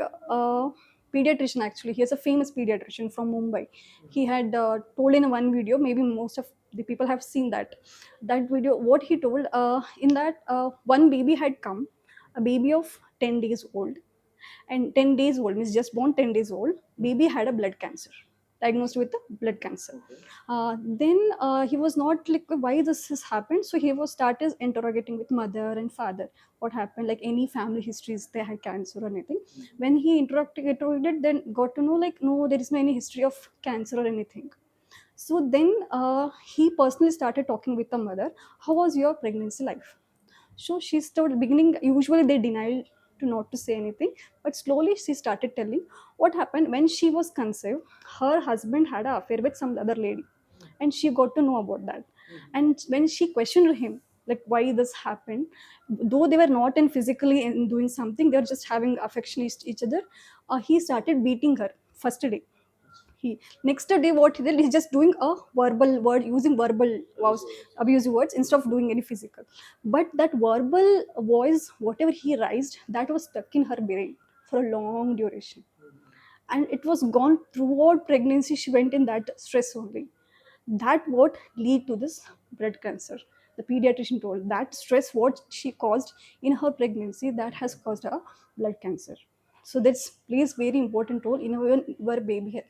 pediatrician actually. He is a famous pediatrician from Mumbai. He had told in one video, maybe most of the people have seen that video. What he told in that one baby had come, a baby of 10 days old, and 10 days old means just born 10 days old baby had a blood cancer, diagnosed with a blood cancer. Then he was not like why this has happened, so he was started interrogating with mother and father what happened, like any family histories they had cancer or anything. When he interrogated, then got to know like no, there is no any history of cancer or anything. So then he personally started talking with the mother, how was your pregnancy life. So she started beginning. Usually they deny to not to say anything, but slowly she started telling what happened when she was conceived. Her husband had an affair with some other lady, and she got to know about that. And when she questioned him, like why this happened, though they were not in physically in doing something, they were just having affection each other. He started beating her first day. He next day what he did, he's just doing a verbal word, using verbal vows, abusive words instead of doing any physical. But that verbal voice, whatever he raised, that was stuck in her brain for a long duration, and it was gone throughout pregnancy. She went in that stress only. That what lead to this blood cancer. The pediatrician told that stress what she caused in her pregnancy, that has caused her blood cancer. So that's plays very important role in our baby health.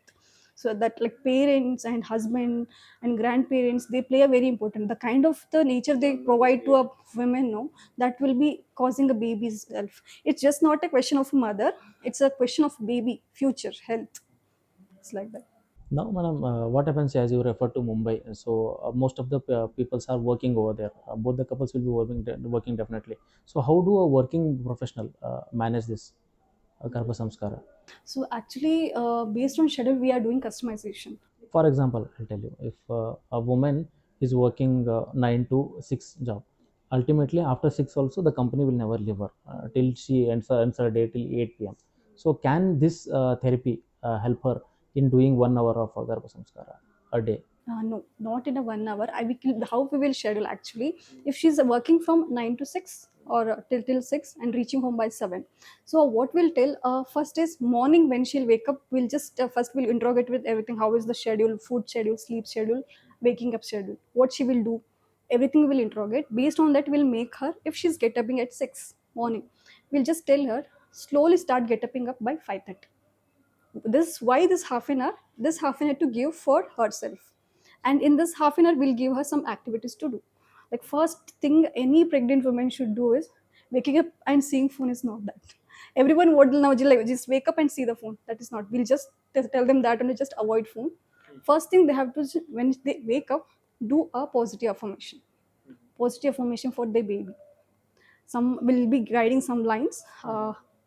So that like parents and husband and grandparents, they play a very important, the kind of the nature they provide to a women, no, that will be causing a baby's health. It's just not a question of mother, it's a question of baby future health. It's like that. Now, madam, what happens as you refer to Mumbai? So most of the peoples are working over there. Both the couples will be working definitely. So how do a working professional manage this Garbha Samskara? So actually, based on schedule, we are doing customization. For example, I'll tell you, if a woman is working 9 to 6 job, ultimately after 6 also the company will never leave her till she ends her day till 8 p.m. So can this therapy help her in doing 1 hour of Garbha Samskara a day? No, not in a 1 hour. How we will schedule actually. If she's working from 9 to 6 or till 6 and reaching home by 7. So what we'll tell first is morning when she'll wake up. We'll just first we'll interrogate with everything. How is the schedule, food schedule, sleep schedule, waking up schedule, what she will do. Everything we'll interrogate. Based on that, we'll make her. If she's get upping at 6 morning, we'll just tell her slowly start get upping up by 5:30. This why this half an hour to give for herself, and in this half an hour we'll give her some activities to do. Like first thing any pregnant woman should do is waking up and seeing phone is not that. Everyone would now like just wake up and see the phone, that is not. We'll just tell them that and just avoid phone. First thing they have to when they wake up, do a positive affirmation, positive affirmation for the baby. Some will be guiding some lines,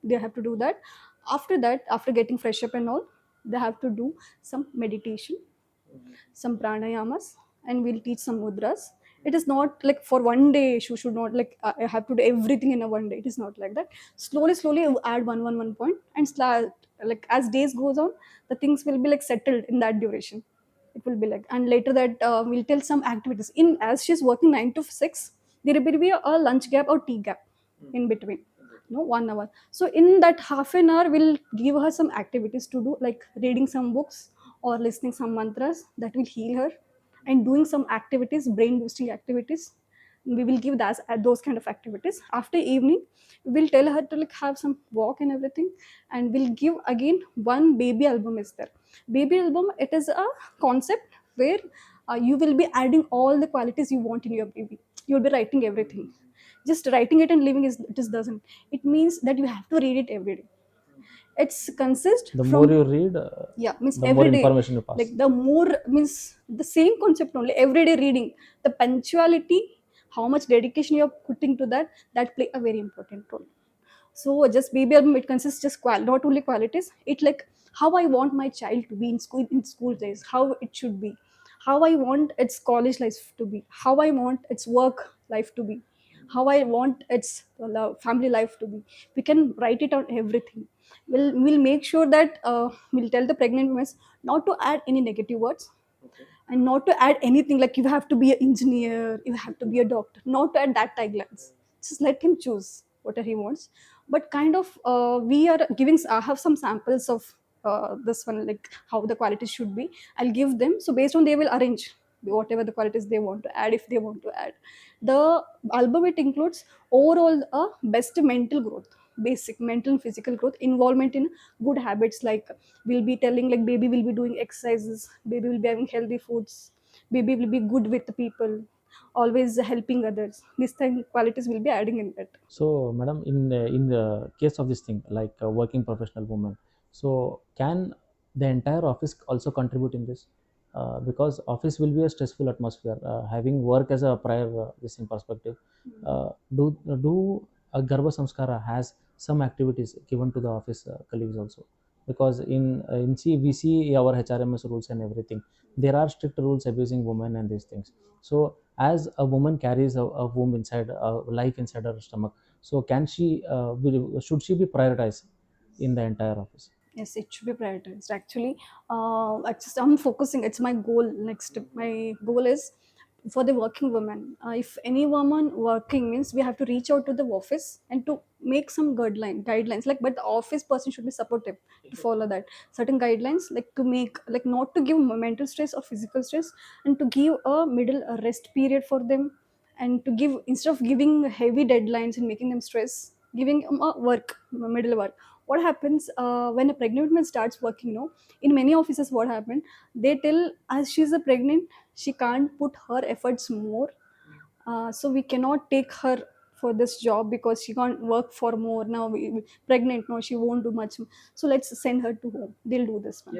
they have to do that. After that, after getting fresh up and all, they have to do some meditation, some pranayamas, and we'll teach some mudras. It is not like for one day you should not like I have to do everything in a one day. It is not like that. Slowly you add one point and start, like as days goes on, the things will be like settled in that duration. It will be like, and later that we'll tell some activities in as she's working 9 to 6. There will be a lunch gap or tea gap in between, no 1 hour. So in that half an hour we'll give her some activities to do, like reading some books or listening some mantras that will heal her, and doing some activities, brain boosting activities. We will give that those kind of activities. After evening we'll tell her to like have some walk and everything, and we'll give again one baby album is there. Baby album, it is a concept where you will be adding all the qualities you want in your baby. You'll be writing everything. Just writing it and leaving is it just doesn't. It means that you have to read it every day. It's consist The more from, you read, yeah, means the more every day. information you pass. Like the more means the same concept only, everyday reading. The punctuality, how much dedication you're putting to that, that play a very important role. So just baby album, it consists just not only qualities. It like how I want my child to be in school days, how it should be, how I want its college life to be, how I want its work life to be, how I want its family life to be. We can write it on everything. We'll make sure that we'll tell the pregnant women not to add any negative words, and not to add anything like you have to be an engineer, you have to be a doctor, not to add that taglines. Just let him choose whatever he wants. But kind of we are giving, I have some samples of this one, like how the qualities should be, I'll give them. So based on, they will arrange whatever the qualities they want to add, if they want to add. The album, it includes overall a best mental growth, basic mental and physical growth, involvement in good habits, like we'll be telling like baby will be doing exercises, baby will be having healthy foods, baby will be good with the people, always helping others. These thing qualities will be adding in it. So, madam, in the case of this thing, like a working professional woman, so can the entire office also contribute in this? Because office will be a stressful atmosphere. Having work as a prior this in perspective, do Garbha Samskara has some activities given to the office colleagues also? Because in see we see our HRMS rules and everything. There are strict rules abusing women and these things. So as a woman carries a womb inside a life inside her stomach, so can she should she be prioritized in the entire office? Yes, it should be prioritized. Actually, I'm focusing. It's my goal. Next, my goal is for the working women. If any woman working means, we have to reach out to the office and to make some guidelines. Like, but the office person should be supportive to follow that certain guidelines. Like to make, like not to give mental stress or physical stress, and to give a rest period for them, and to give, instead of giving heavy deadlines and making them stress, giving them a work, middle work. What happens when a pregnant woman starts working, in many offices what happened, they tell, as she's a pregnant, she can't put her efforts more, so we cannot take her for this job because she can't work for more now. Pregnant, no, she won't do much, so let's send her to home, they'll do this one.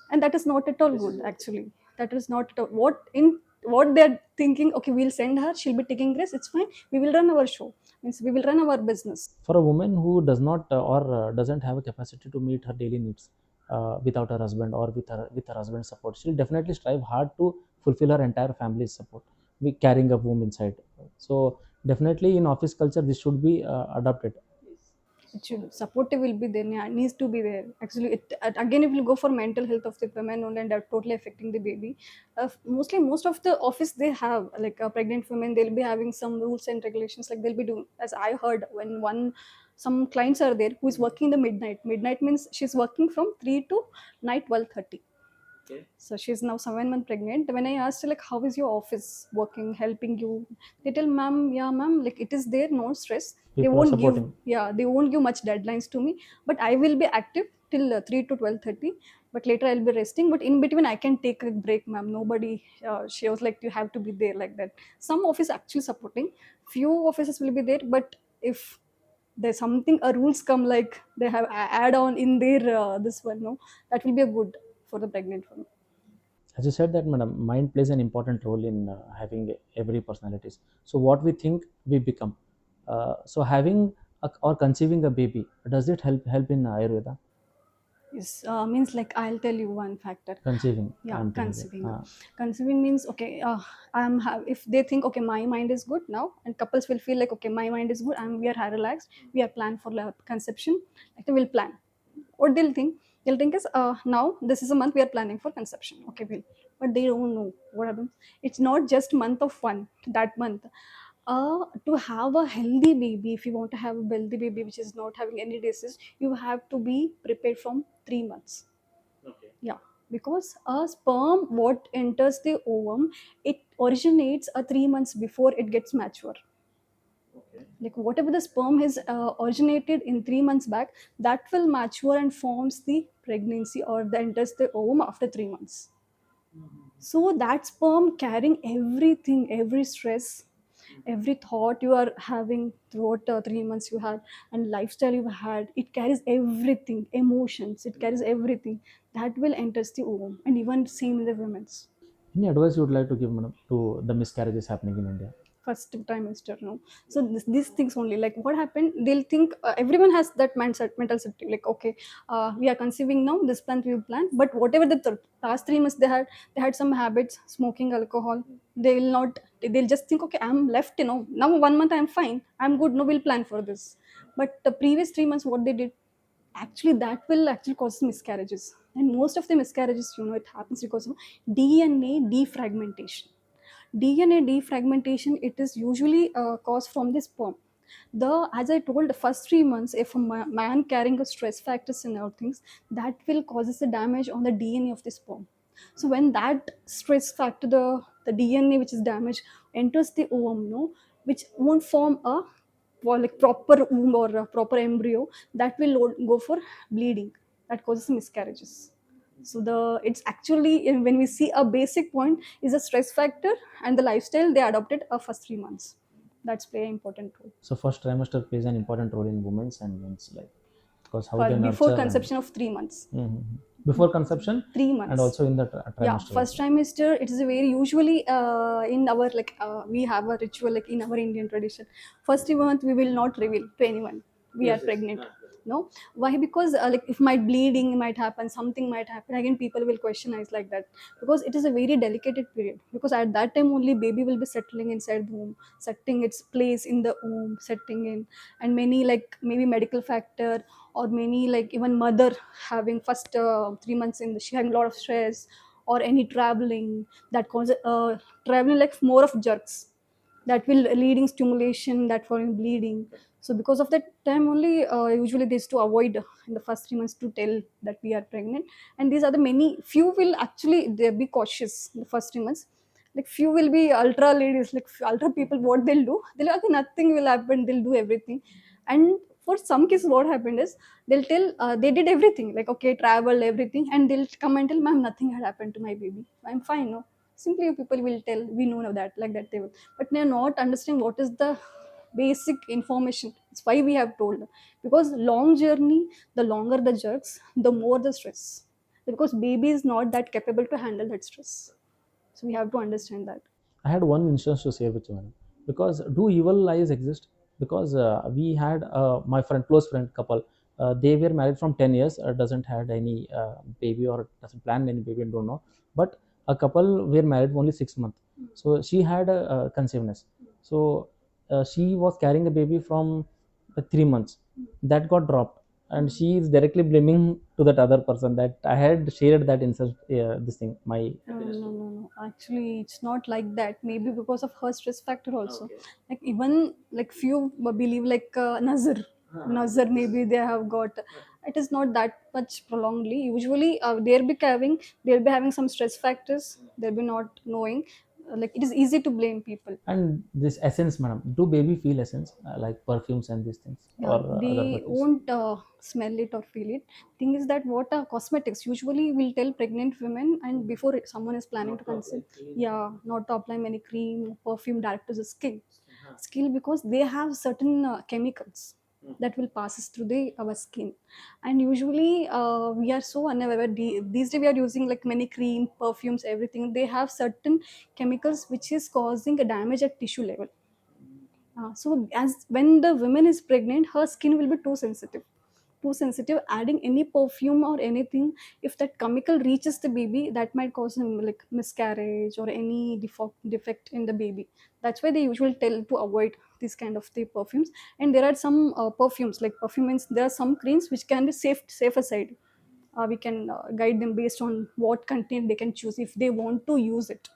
And that is not at all good, actually. That is not at all what they're thinking. Okay, we'll send her, she'll be taking rest, it's fine, we will run our show, means we will run our business. For a woman who does not or doesn't have a capacity to meet her daily needs without her husband or with her husband's support, she'll definitely strive hard to fulfill her entire family's support with carrying a womb inside. So definitely in office culture this should be adopted. It should, supportive will be there, yeah, it needs to be there. Actually, again, it will go for mental health of the women only, and that totally affecting the baby. Mostly, most of the office, they have like pregnant women, they'll be having some rules and regulations, like they'll be doing, as I heard, when one, some clients are there who is working the midnight means she's working from 3 to night 12:30. So she's now 7 months pregnant. When I asked her, like, how is your office working, helping you? They tell, ma'am, yeah, ma'am, like it is there, no stress. They People are won't give, supporting. yeah, they won't give much deadlines to me, but I will be active till 3 to 12:30. But later I'll be resting. But in between, I can take a break, ma'am. Nobody, she was like, you have to be there like that. Some office actually supporting, few offices will be there, but if there's something, a rules come, like they have add on in their this one, no, that will be a good for the pregnant woman. As you said that, madam, mind plays an important role in having every personalities. So what we think, we become. So having or conceiving a baby, does it help in Ayurveda? Is means, like I'll tell you one factor. Conceiving, Yeah, I'm telling you. conceiving. Conceiving means, okay, if they think, okay, my mind is good now, and couples will feel like, okay, my mind is good, and we are relaxed, we are planned for conception, like they will plan. What they'll think is, now this is a month we are planning for conception, okay, will. But they don't know what happens. It's not just month of one, that month. To have a healthy baby, if you want to have a healthy baby which is not having any disease, you have to be prepared from 3 months. Yeah, because a sperm, what enters the ovum, it originates 3 months before it gets mature. Like whatever the sperm has originated in 3 months back, that will mature and forms the pregnancy, or the enters the ovum after 3 months. So that sperm carrying everything, every stress, every thought you are having throughout 3 months you had, and lifestyle you had, it carries everything, emotions, it carries everything that will enters the womb, and even same in the women's Any advice you would like to give, madam, to the miscarriages happening in India? first trimester, no. So these things only, like what happened, they'll think, everyone has that mindset, mental set, like okay, we are conceiving now, this plant we will plan, but whatever the past 3 months they had some habits, smoking, alcohol, they will not, they'll just think, okay, I'm left, now 1 month I'm fine, I'm good, no, we'll plan for this. But the previous 3 months what they did, actually that will actually cause miscarriages. And most of the miscarriages, it happens because of DNA defragmentation. DNA defragmentation, it is usually caused from the sperm. The as I told, the first 3 months, if a man carrying a stress factors and all things, that will causes a damage on the DNA of the sperm. So when that stress factor, the DNA which is damaged enters the ovum, no, which won't form a like proper womb or a proper embryo, that will go for bleeding, that causes miscarriages. So the it's actually when we see a basic point is a stress factor and the lifestyle they adopted a first 3 months. That's play an important role So first trimester plays an important role in women's and men's life because how for they before nurture and conception of 3 months. Mhm. Before conception three and months also in the Yeah, trimester as first well. trimester it is a very usually in our like we have a ritual like in our Indian tradition. First month we will not reveal to anyone we are pregnant. No, why? Because like if might bleeding might happen, something might happen again, people will question us like that, because it is a very delicate period, because at that time only baby will be settling inside the womb, setting its place in the womb, setting in, and many like maybe medical factor, or many like even mother having first 3 months in the, she having a lot of stress, or any traveling that causes traveling like more of jerks, that will leading stimulation that following bleeding. So because of that time only usually they used to avoid in the first 3 months to tell that we are pregnant. And these are the many few will actually they be cautious in the first 3 months, like few will be ultra ladies, like ultra people, what they'll do, they'll okay, nothing will happen, they'll do everything. And for some cases what happened is they'll tell they did everything like okay, travel everything, and they'll come and tell ma'am nothing had happened to my baby, I'm fine. No, simply people will tell we know that, like that they will, but they're not understanding what is the basic information. It's why we have told, because long journey, the longer the jerks, the more the stress, because baby is not that capable to handle that stress. So we have to understand that. I had one instance to share with you, madam. Because do evil eyes exist? Because we had my friend, close friend couple. They were married from 10 years. Doesn't had any baby or doesn't plan any baby. I don't know. But a couple were married only 6 months. So she had a conceiveness. So she was carrying a baby from 3 months. That got dropped, and she is directly blaming to that other person that I had shared that insult. This thing, my No, no, no, no, no. Actually, it's not like that. Maybe because of her stress factor also. Okay. Like even like few believe like Nazar. Nazar maybe they have got. It is not that much prolongedly. Usually, they'll be having some stress factors. They'll be not knowing. Like it is easy to blame people. And this essence, madam, do baby feel essence like perfumes and these things Yeah, or they agarbattis? won't smell it or feel it. Thing is that what are cosmetics usually will tell pregnant women, and before someone is planning to conceive, yeah, not to apply any cream perfume direct to the skin, because they have certain chemicals that will passes through the our skin. And usually we are so unaware, these days we are using like many cream perfumes, everything, they have certain chemicals which is causing a damage at tissue level. So as when the woman is pregnant, her skin will be too sensitive. Too sensitive. Adding any perfume or anything, if that chemical reaches the baby, that might cause him like miscarriage or any defect in the baby. That's why they usually tell to avoid this kind of the perfumes. And there are some perfumes like perfume means there are some creams which can be safe aside. We can guide them based on what content they can choose if they want to use it,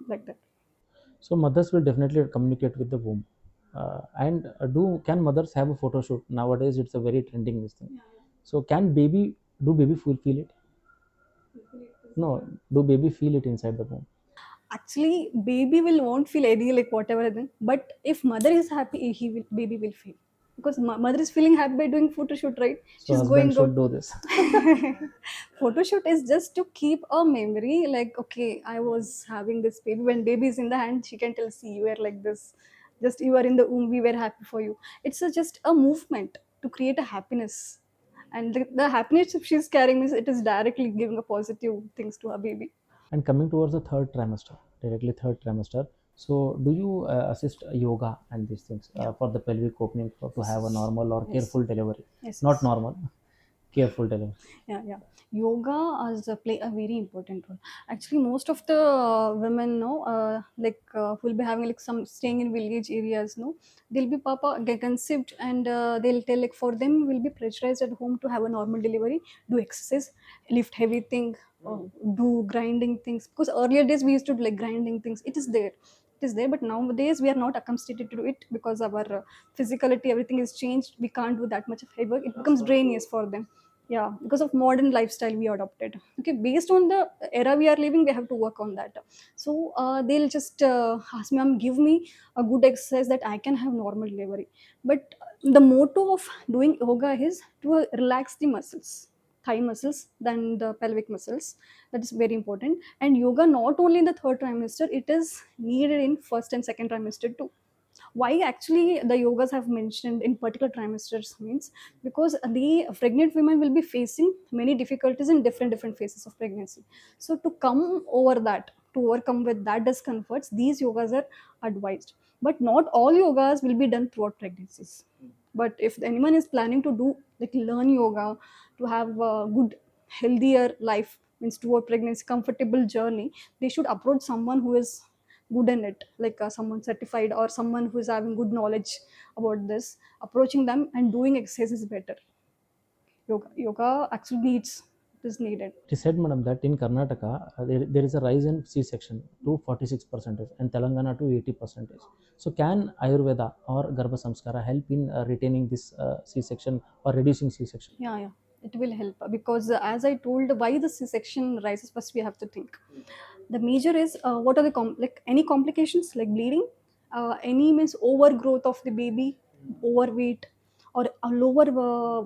like that. So mothers will definitely communicate with the womb. And do can mothers have a photo shoot nowadays? It's a very trending this thing. So can baby do baby feel it? No, do baby feel it inside the womb? Actually baby will won't feel any like whatever then, but if mother is happy, he will baby will feel, because mother is feeling happy by doing photo shoot, right? So She's husband going should out. do this. Photo shoot is just to keep a memory, like okay, I was having this baby, when baby is in the hand she can tell, see you were like this, just you are in the womb, we were happy for you. It's just a movement to create a happiness. And the happiness if she's carrying this, it is directly giving a positive things to her baby. And coming towards the third trimester, directly third trimester. So do you assist yoga and these things Yeah. for the pelvic opening for to have a Yes. normal or Yes. careful delivery? Yes. Not Yes. normal, careful delivery. Yeah. Yoga as a play a very important role. Actually most of the women know like will be having like some staying in village areas, no, they'll be papa get conceived, and they'll tell like for them will be pressurized at home to have a normal delivery, do exercise, lift heavy thing, do grinding things, because earlier days we used to do like grinding things, it is there. is there, but nowadays we are not accommodated to do it because our physicality, everything is changed. We can't do that much of heavy work. It becomes strenuous for them. Yeah, because of modern lifestyle we adopted. Okay, based on the era we are living, we have to work on that. So they'll just ask me, give me a good exercise that I can have normal delivery. But the motto of doing yoga is to relax the muscles, thigh muscles than the pelvic muscles. That is very important. And yoga not only in the third trimester, it is needed in first and second trimester too. Why actually the yogas have mentioned in particular trimesters means because the pregnant women will be facing many difficulties in different phases of pregnancy. So to come over that, to overcome with that discomforts, these yogas are advised. But not all yogas will be done throughout pregnancies. But if anyone is planning to do, like, learn yoga to have a good healthier life, means toward pregnancy comfortable journey, they should approach someone who is good in it, like someone certified or someone who is having good knowledge about this. Approaching them and doing exercise is better. Yoga actually needs, is needed. It is said, madam, that in Karnataka there is a rise in C-section to 46% and Telangana to 80%. So, can Ayurveda or Garbha Samskara help in retaining this C-section or reducing C-section? Yeah, yeah, it will help because as I told, why the C-section rises, first we have to think. The major is what are the like any complications like bleeding, any means overgrowth of the baby, overweight, or a lower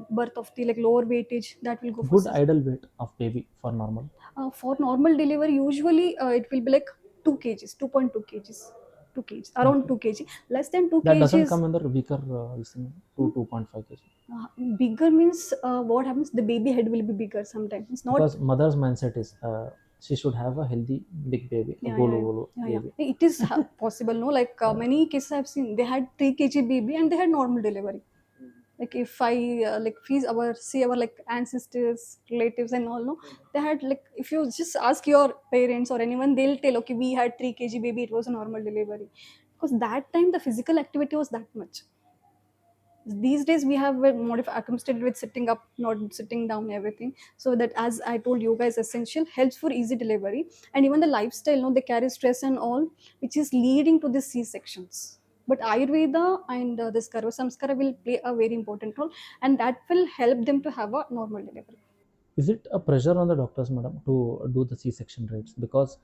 birth of the, like, lower weightage, that will go for Good C. ideal weight of baby for normal. For normal delivery, usually it will be like 2 kgs, 2.2 kgs, 2 kgs, around Okay. 2 kg. Less than 2 That doesn't kgs, come under weaker this thing, to 2.5 kg. bigger means what happens? The baby head will be bigger sometimes. It's not. Because mother's mindset is she should have a healthy big baby, a Yeah, golo yeah, golo yeah, baby. yeah. It is possible, no? Like many cases I've seen, they had 3 kg baby and they had normal delivery. Like if I like fees our see our like ancestors, relatives, and all, no, they had, like, if you just ask your parents or anyone, they'll tell, okay, we had 3 kg baby, it was a normal delivery, because that time the physical activity was that much. These days we have modified accommodated with sitting up, not sitting down, everything. So that, as I told, yoga is essential, helps for easy delivery. And even the lifestyle, no, they carry stress and all, which is leading to the C sections. But Ayurveda and this Karva Samskara will play a very important role, and that will help them to have a normal delivery. Is it a pressure on the doctors, madam, to do the C-section rates? Because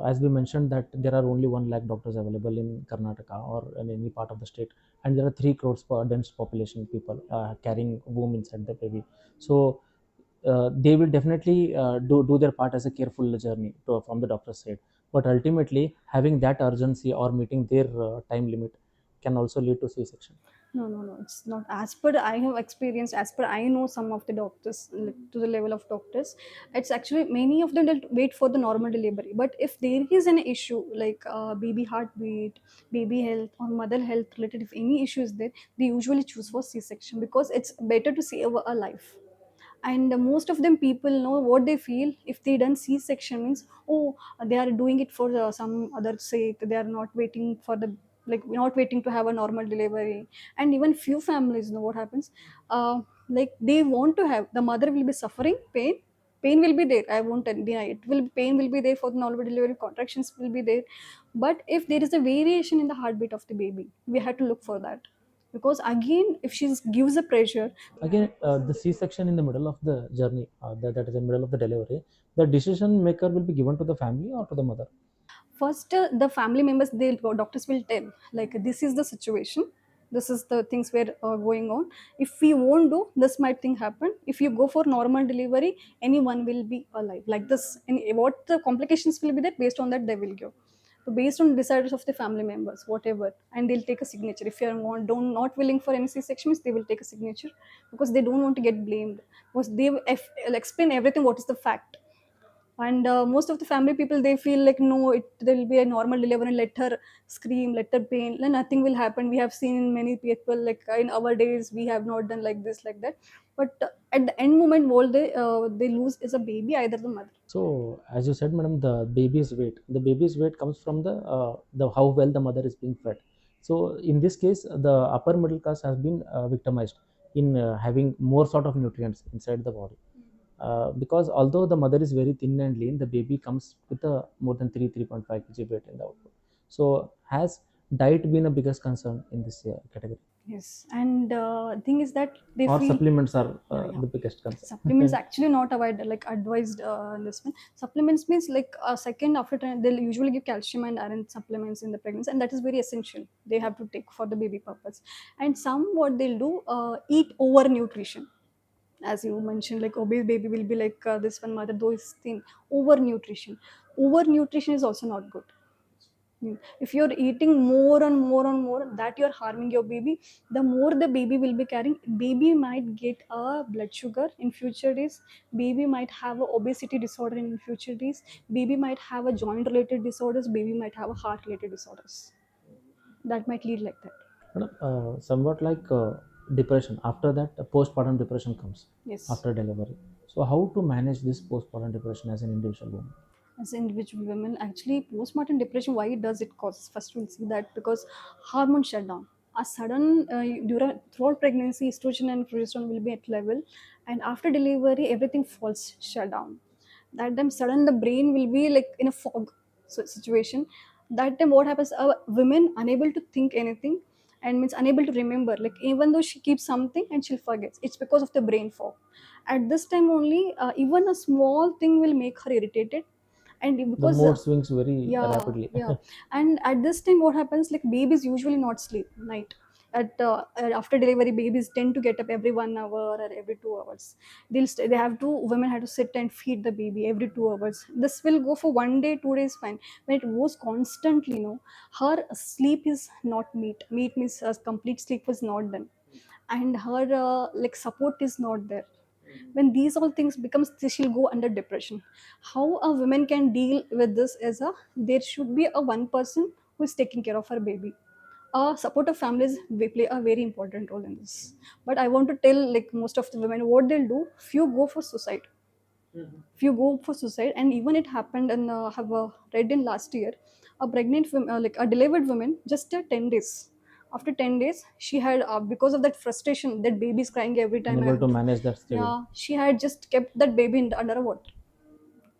as we mentioned that there are only 1 lakh doctors available in Karnataka or in any part of the state, and there are 3 crores per dense population people carrying womb inside the baby. So they will definitely do their part as a careful journey from the doctor's side. But ultimately, having that urgency or meeting their time limit can also lead to C-section. No, no, no. It's not. As per I have experienced, as per I know some of the doctors, like, to the level of doctors, it's actually many of them will wait for the normal delivery. But if there is an issue like baby heartbeat, baby health, or mother health related, if any issue is there, they usually choose for C-section because it's better to save a life. And most of them people know what they feel if they done C-section means, oh, they are doing it for some other sake, they are not waiting for the, like, not waiting to have a normal delivery. And even few families know what happens, like, they want to have, the mother will be suffering pain will be there, I won't deny it, will pain will be there for the normal delivery, contractions will be there. But if there is a variation in the heartbeat of the baby, we have to look for that. Because again, if she gives a pressure, Again, the C-section in the middle of the journey, that is the middle of the delivery, the decision maker will be given to the family or to the mother. first the family members, they doctors will tell, like, this is the situation, this is the things were going on, if we won't do this might thing happen, if you go for normal delivery, anyone will be alive, like this, and what the complications will be there, based on that they will give. So based on desires of the family members, whatever, and they'll take a signature. If you are don't not willing for any C-section means, they will take a signature, because they don't want to get blamed, because they will explain everything what is the fact. And most of the family people, they feel like, no, it there will be a normal delivery, let her scream, let her pain, then nothing will happen. We have seen many people, like, in our days we have not done like this, like that. But at the end moment, all they lose is a baby, either the mother. So, as you said, madam, the baby's weight comes from the how well the mother is being fed. So, in this case, the upper middle class has been victimized in having more sort of nutrients inside the body. Because although the mother is very thin and lean, the baby comes with a more than 3.5 kg weight in the output. So has diet been a biggest concern in this category, Yes, and thing is that they or feel, supplements are yeah, yeah. the biggest concern? Supplements actually not avoid like advised in this one. Supplements means like a second after time they'll usually give calcium and iron supplements in the pregnancy, and that is very essential. They have to take for the baby purpose. And some what they'll do, eat over nutrition, as you mentioned, like obese baby will be like this one mother those thing over nutrition. Over nutrition is also not good. If you're eating more and more and more, that you're harming your baby. The more the baby will be carrying, baby might get a blood sugar in future days, baby might have a obesity disorder in future days, baby might have a joint related disorders, baby might have a heart related disorders, that might lead like that. Madam, somewhat like depression. After that, postpartum depression comes Yes. after delivery. So, how to manage this postpartum depression as an individual woman? As individual women, actually postpartum depression, why it does it causes, first we'll see that because hormone shutdown, a sudden during throughout pregnancy estrogen and progesterone will be at level, and after delivery everything falls shut down. That time sudden the brain will be like in a fog situation. That time what happens, women unable to think anything, and means unable to remember, like even though she keeps something and she'll forget, it's because of the brain fog. At this time only, even a small thing will make her irritated. And The because mood swings very yeah, rapidly. yeah. And at this time what happens, like babies usually not sleep night. At after delivery babies tend to get up every 1 hour or every 2 hours. They have to, women have to sit and feed the baby every 2 hours. This will go for 1 day 2 days fine. When it goes constantly, her sleep is not meet means complete sleep was not done, and her like support is not there. When these all things becomes, she'll go under depression. How a woman can deal with this is a, there should be a one person who is taking care of her baby. Supportive families they play a very important role in this. But I want to tell, like most of the women what they'll do, few go for suicide. Few go for suicide, and even it happened, and have read in last year, a pregnant woman, like a delivered woman, just 10 days. After 10 days she had, because of that frustration, that baby is crying every time I Unable have to to, manage that schedule. yeah, she had just kept that baby in under a water.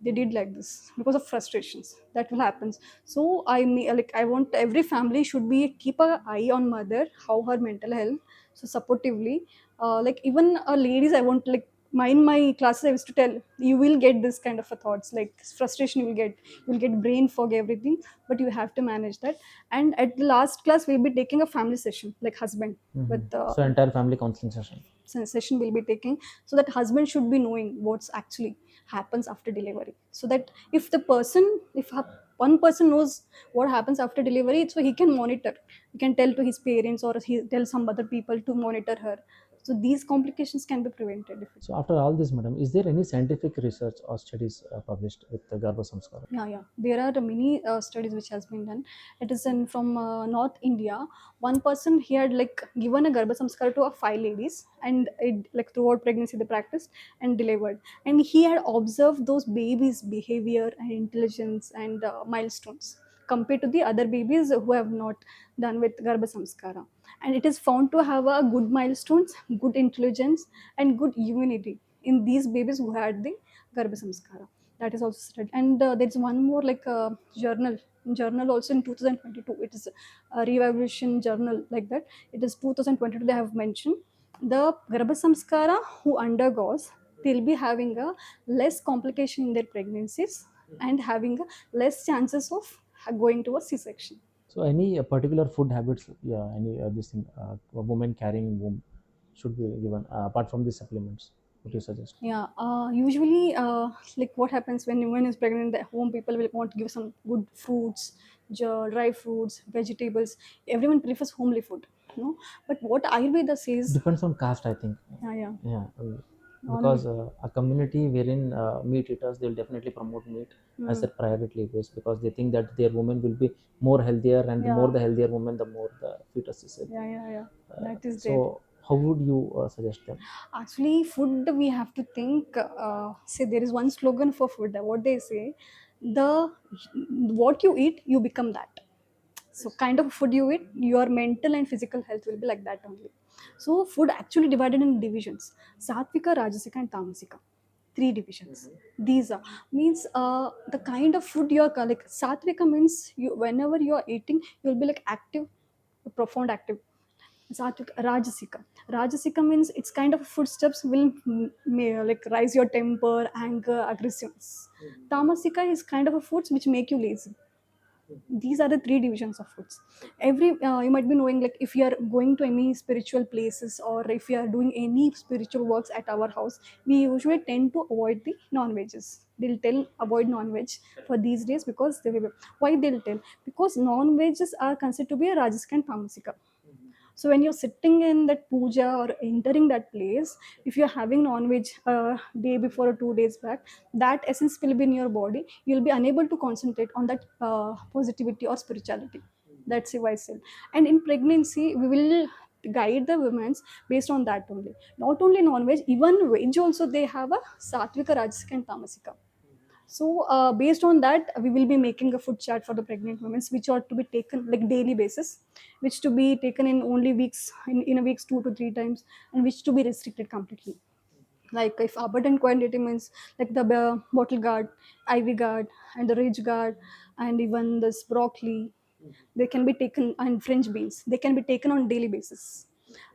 They did like this because of frustrations that will happen. So like I want every family should be keep a eye on mother, how her mental health, so supportively. Like even ladies, I want, like in my classes I used to tell, you will get this kind of a thoughts, like frustration you will get brain fog everything, but you have to manage that. And at the last class we'll be taking a family session, like husband Mhm. with So, entire family counseling session. session will be taking, so that husband should be knowing what's actually happens after delivery, so that if the person, if one person knows what happens after delivery, so he can monitor, he can tell to his parents or he tell some other people to monitor her, so these complications can be prevented if it. So, after all this, madam, is there any scientific research or studies published with the Garbha Samskara? Yeah, yeah. There are many studies which has been done. It is in from North India. One person he had like given a garbha samskar to a 5 ladies, and it like throughout pregnancy they practiced and delivered. And he had observed those babies' behavior and intelligence and milestones compared to the other babies who have not done with garbha samskara. And it is found to have a good milestones, good intelligence, and good immunity in these babies who had the garbha samskara. That is also studied. And there's one more like journal also in 2022. It is a reevaluation journal like that. It is 2022 they have mentioned the garbha samskara who undergoes, they'll be having a less complication in their pregnancies and having a less chances of going to a c-section. So, any particular food habits? Yeah, any this thing a woman carrying womb should be given apart from the supplements. What do you suggest? Yeah, usually, like what happens when woman is pregnant, at home people will want to give some good fruits, dry fruits, vegetables. Everyone prefers homely food, But what Ayurveda says, Depends on caste, I think. yeah, yeah, Yeah, on, because a community wherein meat eaters, they'll definitely promote meat as mm, their priority base because they think that their woman will be more healthier, and the more yeah, the healthier woman, the more the fetus is healthy. yeah, yeah, yeah. That is there. So, how would you suggest them? Actually, food we have to think. Say there is one slogan for food. What they say, the what you eat, you become that. So kind of food you eat, your mental and physical health will be like that only. So food actually divided in divisions: satvika, rajasika, and tamasika. three divisions. These are means the kind of food you're like satvika means you whenever you're eating you'll be like active, profound active. Sattvic, Rajasika. Rajasika means it's kind of footsteps will like rise your temper, anger, aggressiveness. Tamasika is kind of a foods which make you lazy. These are the three divisions of foods. Every you might be knowing like if you are going to any spiritual places or if you are doing any spiritual works at our house, we usually tend to avoid the non-veggies. They'll tell avoid non-veg for these days because they will, why they'll tell, because non-veggies are considered to be a rajasic and tamasika. So when you're sitting in that puja or entering that place, if you're having non-veg day before or 2 days back, that essence will be in your body. You'll be unable to concentrate on that positivity or spirituality. That's why I said. And in pregnancy, we will guide the women based on that only. Not only non-veg, even veg also they have a satvika, rajasika, and tamasika. So, based on that, we will be making a food chart for the pregnant women, which ought to be taken like daily basis, which to be taken in only weeks, in a weeks 2 to 3 times, and which to be restricted completely. Like if abundant quantity means like the bottle guard, ivy guard, and the ridge guard, and even this broccoli, they can be taken, and French beans, they can be taken on daily basis.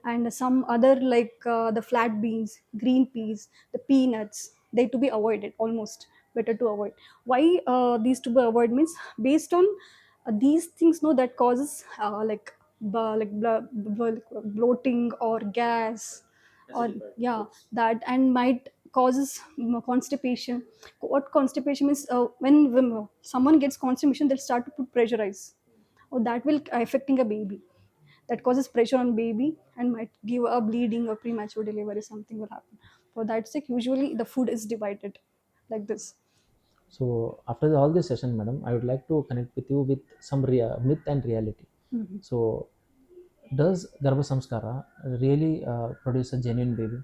And some other like the flat beans, green peas, the peanuts, they to be avoided almost, better to avoid. Why these to be avoided means based on these things no that causes like bloating or gas or yeah that and might causes constipation. What constipation means when someone gets constipation they'll start to put pressurize, or that will affecting a baby, that causes pressure on baby and might give a bleeding or premature delivery, something will happen. For that sake usually the food is divided like this. So after all this session, madam, I would like to connect with you with some myth and reality. Mhm. So does Garbha Samskara really produce a genuine baby?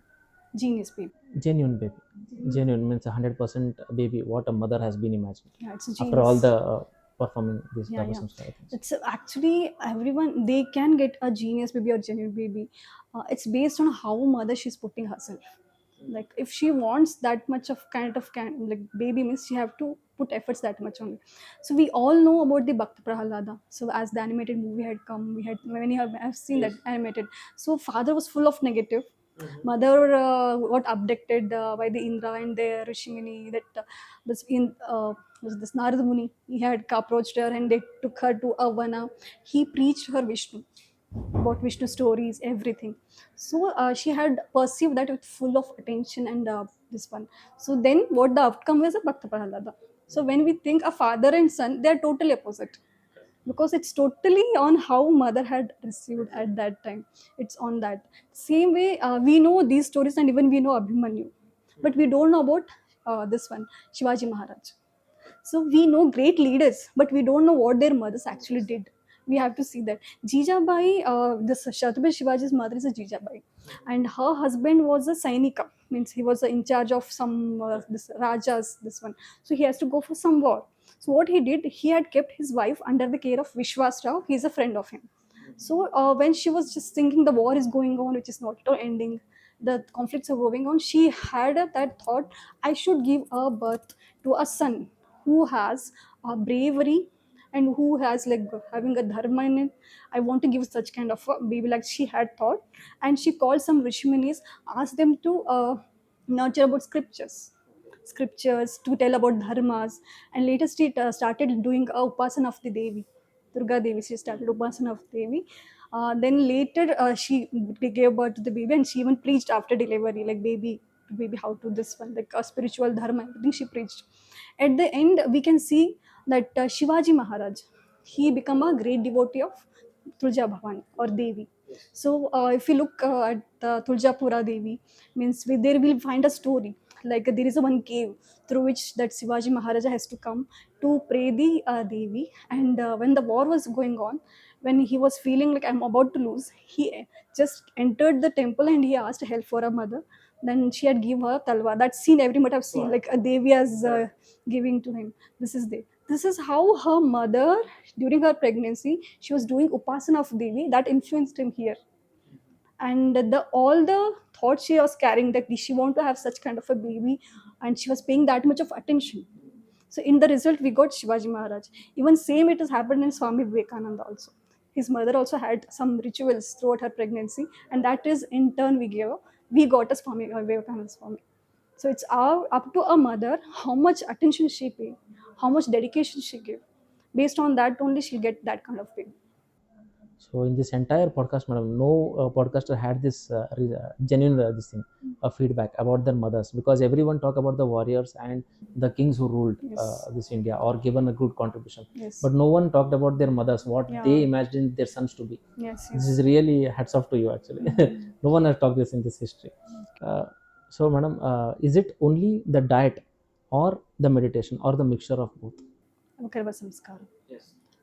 Genius baby. Genuine baby. Genuine means 100% baby, what a mother has been imagined Yeah, it's a after all the genius. performing these Yeah, Garbha yeah. Samskara things. It's actually everyone they can get a genius baby or genuine baby. It's based on how mother she's putting herself. Like if she wants that much of kind of like baby means she have to put efforts that much only. So we all know about the Bhakta Prahalada. So as the animated movie had come, we had many have seen that animated. So father was full of negative. Mother got abducted by the Indra and the Rishimini. That this in was this Narada Muni. He had approached her and they took her to a vana. He preached her Vishnu, about Vishnu stories, everything. So she had perceived that with full of attention and this one. So then what the outcome was a Bhakta Prahalada. So when we think a father and son, they are totally opposite because it's totally on how mother had received at that time. It's on that same way we know these stories and even we know Abhimanyu, but we don't know about this one Shivaji Maharaj. So we know great leaders, but we don't know what their mothers actually did. We have to see that. Jijabai, this Chhatrapati Shivaji's mother is a Jijabai, and her husband was a Sainika, means he was in charge of some this Rajas, this one. So he has to go for some war. So what he did, he had kept his wife under the care of Vishwas Rao. He's a friend of him. So when she was just thinking the war is going on, which is not at all ending, the conflicts are going on, she had that thought, I should give a birth to a son who has a bravery and who has like having a dharma in it. I want to give such kind of a baby like she had thought. And she called some Rishiminis, asked them to nurture about scriptures to tell about dharmas. And later she started doing a upasana of the Devi, Durga Devi. She started upasana of Devi. Then later she gave birth to the baby and she even preached after delivery, like baby how to this one, like a spiritual dharma, everything she preached. At the end, we can see that Shivaji Maharaj, he become a great devotee of Tulja Bhavani or Devi. So if you look at Tuljapura Devi, means there will find a story. Like there is a one cave through which that Shivaji Maharaja has to come to pray the Devi. And when the war was going on, when he was feeling like I'm about to lose, he just entered the temple and he asked help for a mother. Then she had give her talwa. That scene every might have seen, like a Devi as giving to him. This is how her mother during her pregnancy she was doing upasana of Devi that influenced him here. and the all the thoughts she was carrying, that she want to have such kind of a baby, and she was paying that much of attention. So in the result, we got Shivaji Maharaj. Even same it has happened in Swami Vivekananda also. His mother also had some rituals throughout her pregnancy, and that is in turn we got a Swami Vivekananda Swami. So it's up to a mother how much attention she paid, how much dedication she gave. Based on that only she'll get that kind of baby. So in this entire podcast, madam, no podcaster had this genuine this thing, feedback about their mothers, because everyone talk about the warriors and the kings who ruled Yes. this India or given a good contribution, Yes. but no one talked about their mothers, what Yeah. they imagined their sons to be. Yes. This is Yes. really hats off to you actually. No one has talked this in this history. Uh, so madam, is it only the diet or the meditation or the mixture of both? Garba Samskara.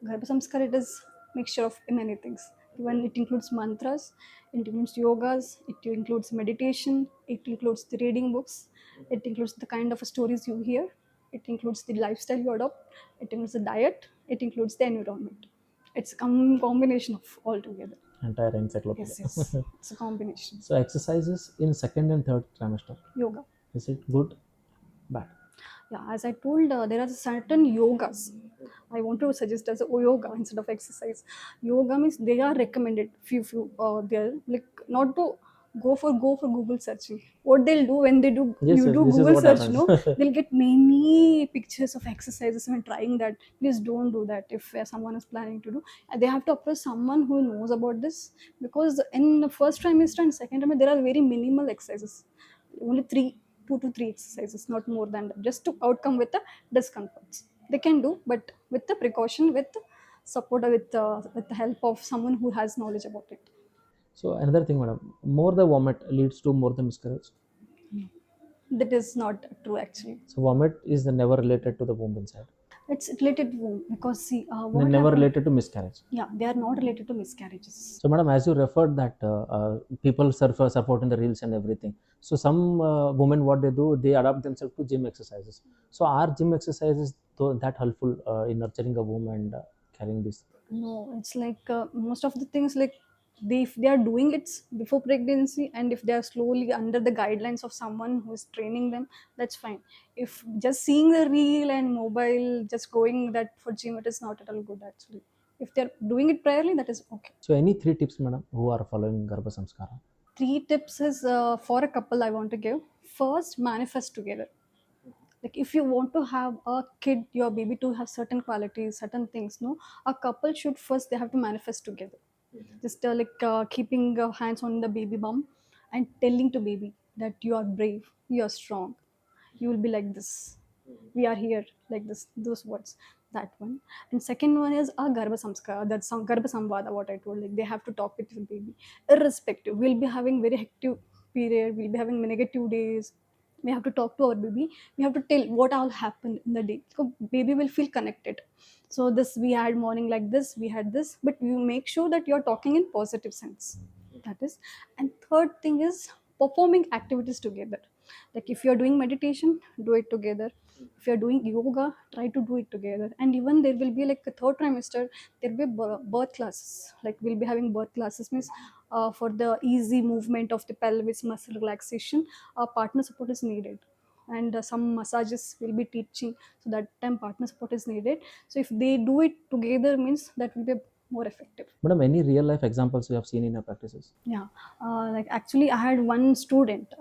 Garbha Samskar, it is mixture of many things. Even it includes mantras, it includes yogas, it includes meditation, it includes the reading books, it includes the kind of stories you hear, it includes the lifestyle you adopt, it includes the diet, it includes the environment. It's a combination of all together. Entire encyclopedia. Yes, yes. It's a combination. So exercises in second and third trimester, Yoga. is it good, bad? Yeah, as I told, there are certain yogas I want to suggest as a yoga instead of exercise. Yoga means they are recommended few they're like not to go for Google searching. What they'll do when they do Yes, you yes, do this is Google what search, happens. no, they'll get many pictures of exercises when trying that. Please don't do that if someone is planning to do. And they have to approach someone who knows about this, because in the first trimester and second trimester there are very minimal exercises, only 2 to 3 exercises, not more than that, just to outcome with the discomforts they can do, but with the precaution, with support, with the help of someone who has knowledge about it. So another thing, madam, more the vomit leads to more the miscarriage. That is not true actually. So vomit is the never related to the womb inside, It's related to, because see what never happened. related to miscarriage. Yeah, they are not related to miscarriages. So madam, as you referred that people support in the reels and everything. So some women, what they do, they adapt themselves to gym exercises. So are gym exercises that helpful in nurturing a womb and carrying this? No, it's like most of the things, like if they are doing it before pregnancy, and if they are slowly under the guidelines of someone who is training them, that's fine. If just seeing the reel and mobile, just going that for gym, it is not at all good actually. If they're doing it priorly, that is okay. So any three tips, madam, who are following Garbha Samskara? 3 tips is for a couple I want to give. First, manifest together. Like if you want to have a kid, your baby, to have certain qualities, certain things, no, a couple should first, they have to manifest together. Just keeping hands on the baby bum and telling to baby that you are brave, you are strong, you will be like this, we are here, like this, those words. That one. And second one is a garbha samskara, that's some garbha samvada, what I told, like they have to talk with your baby irrespective. We'll be having very hectic period, we'll be having negative days, we have to talk to our baby, we have to tell what all happened in the day, so baby will feel connected. So this, we had morning like this, we had this, but you make sure that you're talking in positive sense. That is. And third thing is performing activities together. Like if you're doing meditation, do it together. If you're doing yoga, try to do it together. And even there will be like a third trimester, there will be birth classes, like we'll be having birth classes, means for the easy movement of the pelvis muscle relaxation, partner support is needed. And some massages will be teaching, so that time partner support is needed. So if they do it together, means that will be more effective. Madam, any real life examples you have seen in your practices? Yeah, like actually, I had one student.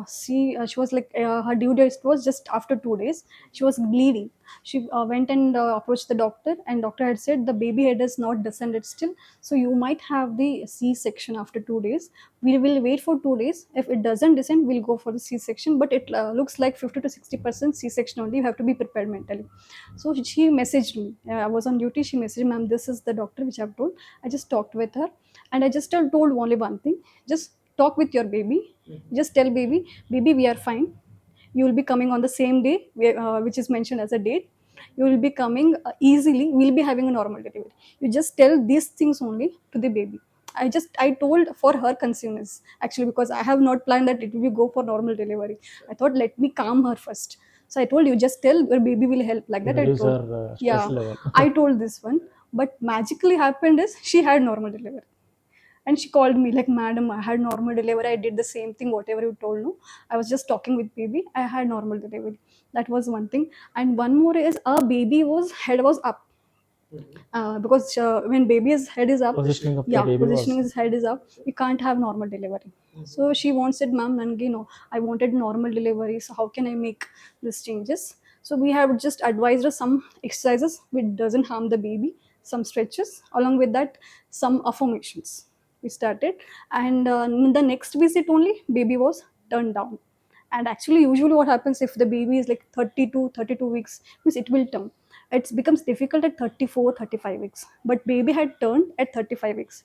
She was like her due date was just after 2 days. She was bleeding. She went and approached the doctor, and doctor had said the baby head is not descended still, so you might have the C-section after 2 days. We will wait for 2 days. If it doesn't descend, we'll go for the C-section. But it looks like 50 to 60% C-section only. You have to be prepared mentally. So she messaged me. I was on duty. She messaged, ma'am, this is the doctor which I've told. I just talked with her, and I just told only one thing: just talk with your baby. Just tell baby, baby, we are fine. You will be coming on the same day, which is mentioned as a date. You will be coming easily. We'll be having a normal delivery. You just tell these things only to the baby. I told for her consumers actually, because I have not planned that it will go for normal delivery. I thought let me calm her first. So I told you just tell your baby will help, like You that I reduce told. her stress Yeah, level. I told this one, but magically happened is she had normal delivery. And she called me like, madam, I had normal delivery, I did the same thing whatever you told. No, I was just talking with baby, I had normal delivery. That was one thing. And one more is, a baby was head was up, because when baby's head is up, Positioning of the yeah, baby was. positioning his head is up, we can't have normal delivery. So she wants it, ma'am, nangi, no, I wanted normal delivery, so how can I make these changes? So we have just advised her some exercises which doesn't harm the baby, some stretches, along with that some affirmations we started. And in the next visit only, baby was turned down. And actually, usually what happens, if the baby is like 30 to 32 weeks, means it will turn. It becomes difficult at 34, 35 weeks, but baby had turned at 35 weeks,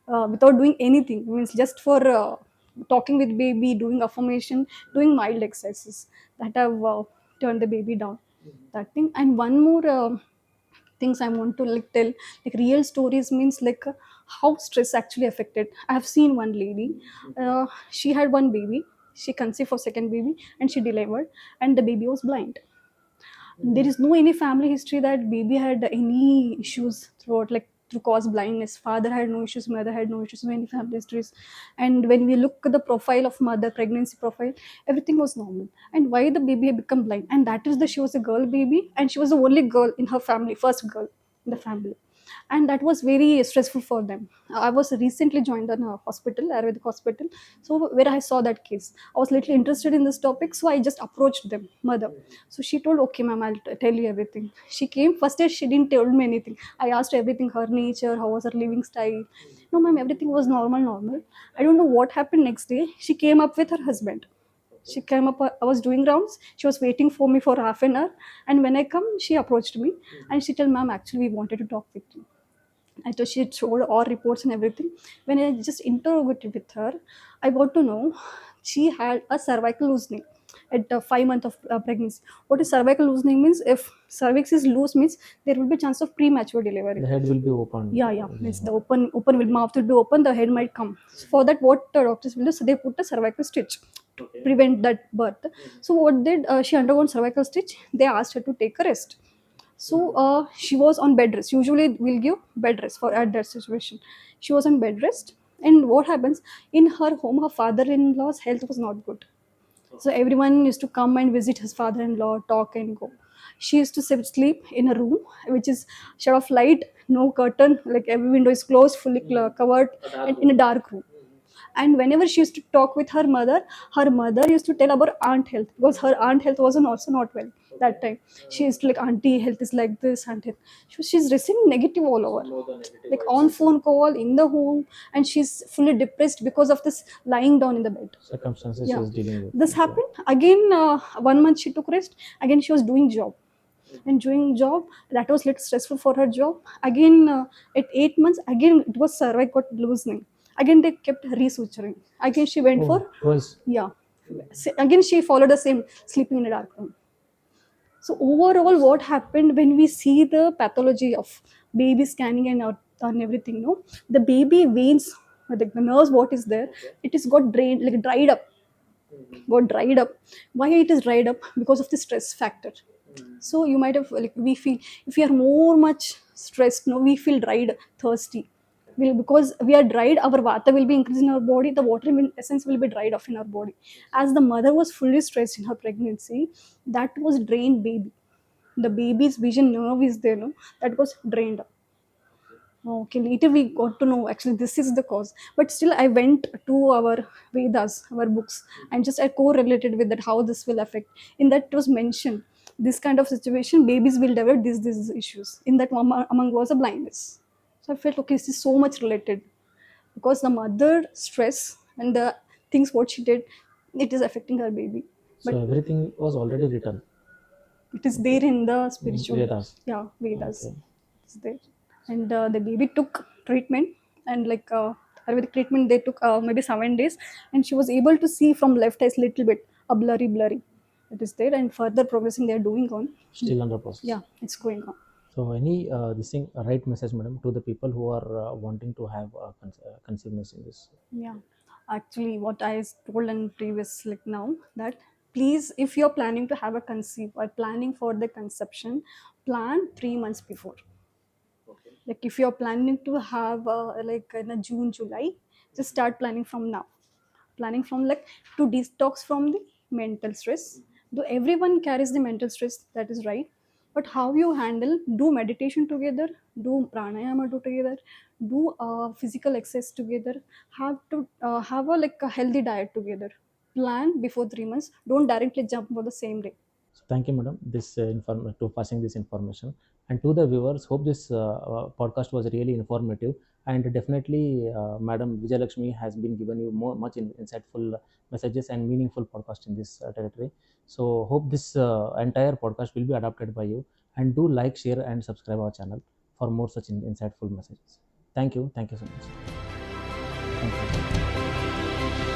without doing anything, means just for talking with baby, doing affirmation, doing mild exercises, that have turned the baby down, that thing. And one more things I want to like tell, like real stories, means like how stress actually affected. I have seen one lady, she had one baby, she conceived for second baby, and she delivered, and the baby was blind. There is no any family history that baby had any issues throughout, like through cause blindness. Father had no issues, mother had no issues, no any family histories. And when we look at the profile of mother, pregnancy profile, everything was normal. And why the baby had become blind? And that is the she was a girl baby, and she was the only girl in her family, first girl in the family. And that was very stressful for them. I was recently joined in a hospital, Ayurvedic hospital, so where I saw that case. I was little interested in this topic, so I just approached them, mother. So she told, okay, ma'am, I'll tell you everything. She came first day, she didn't tell me anything. I asked everything, her nature, how was her living style. No, ma'am, everything was normal, normal. I don't know what happened next day. She came up with her husband. She came up, I was doing rounds. She was waiting for me for half an hour. And when I come, she approached me and she told, ma'am, actually, we wanted to talk with you. I thought she showed all reports and everything. When I just interrogated with her, I got to know she had a cervical loosening at 5 months of pregnancy. What is cervical loosening means? If cervix is loose, means there will be chance of premature delivery. The head will be opened. Yeah, yeah. Means the open will mouth will be open, the head might come. For that, what the doctors will do? So they put a cervical stitch to prevent that birth. So what did she undergone cervical stitch? They asked her to take a rest. So she was on bed rest. Usually we'll give bed rest for at that situation. She was on bed rest. And what happens, in her home, her father-in-law's health was not good. So everyone used to come and visit his father-in-law, talk and go. She used to sleep in a room which is shut off light, no curtain, like every window is closed, fully covered, and in a dark room. And whenever she used to talk with her mother used to tell about aunt health, because her aunt health was also not well that time. She used to like, auntie health is like this, auntie. She's receiving negative all over, like on phone call, in the home, and she's fully depressed because of this lying down in the bed. Circumstances she Yeah, is dealing with. this Okay. happened again. 1 month she took rest. Again she was doing job, and doing job, that was little stressful for her job. Again at 8 months, again it was cervix got loosening. Again they kept resuturing. Again she went Oh, for, twice. yeah. Again she followed the same, sleeping in a dark room. So overall, what happened when we see the pathology of baby scanning and everything, no, the baby veins, the nerves, what is there, it is got drained, like dried up, got dried up. Why it is dried up? Because of the stress factor. So you might have, like, we feel, if we are more much stressed, no, we feel dried, thirsty. Because we are dried, our vata will be increased in our body, the water in essence will be dried off in our body. As the mother was fully stressed in her pregnancy, that was drained baby. The baby's vision nerve is there, no, that was drained. Okay, later we got to know actually this is the cause. But still, I went to our Vedas, our books, and just I correlated with that how this will affect. In that it was mentioned this kind of situation, babies will develop these issues. In that among was a blindness. So I felt, okay, this is so much related, because the mother stress and the things what she did, it is affecting her baby. But So everything was already written. it is there in the spiritual, Vedas. yeah, Vedas. Okay. It's there. And the baby took treatment, and like Ayurvedic treatment they took maybe 7 days, and she was able to see from left eyes little bit, a blurry. It is there, and further progressing they are doing on. Still under process. Yeah, it's going on. So any this thing right message, madam, to the people who are wanting to have conceiveness in this. Yeah, actually, what I told in previous, like now, that please, if you're planning to have a conceive or planning for the conception, plan 3 months before. Like if you're planning to have like in a June July, just start planning from now. Planning from like to detox from the mental stress. Though everyone carries the mental stress, that is right, but how you handle, do meditation together, do pranayama together, do physical exercise together, have to have a like a healthy diet together. Plan before 3 months, don't directly jump for the same day. So thank you, madam, this to passing this information. And to the viewers, hope this podcast was really informative. And definitely, Madam Vijayalakshmi has been given you much insightful messages and meaningful podcast in this territory. So hope this entire podcast will be adopted by you. And do like, share, and subscribe our channel for more such insightful messages. Thank you. Thank you so much. Thank you.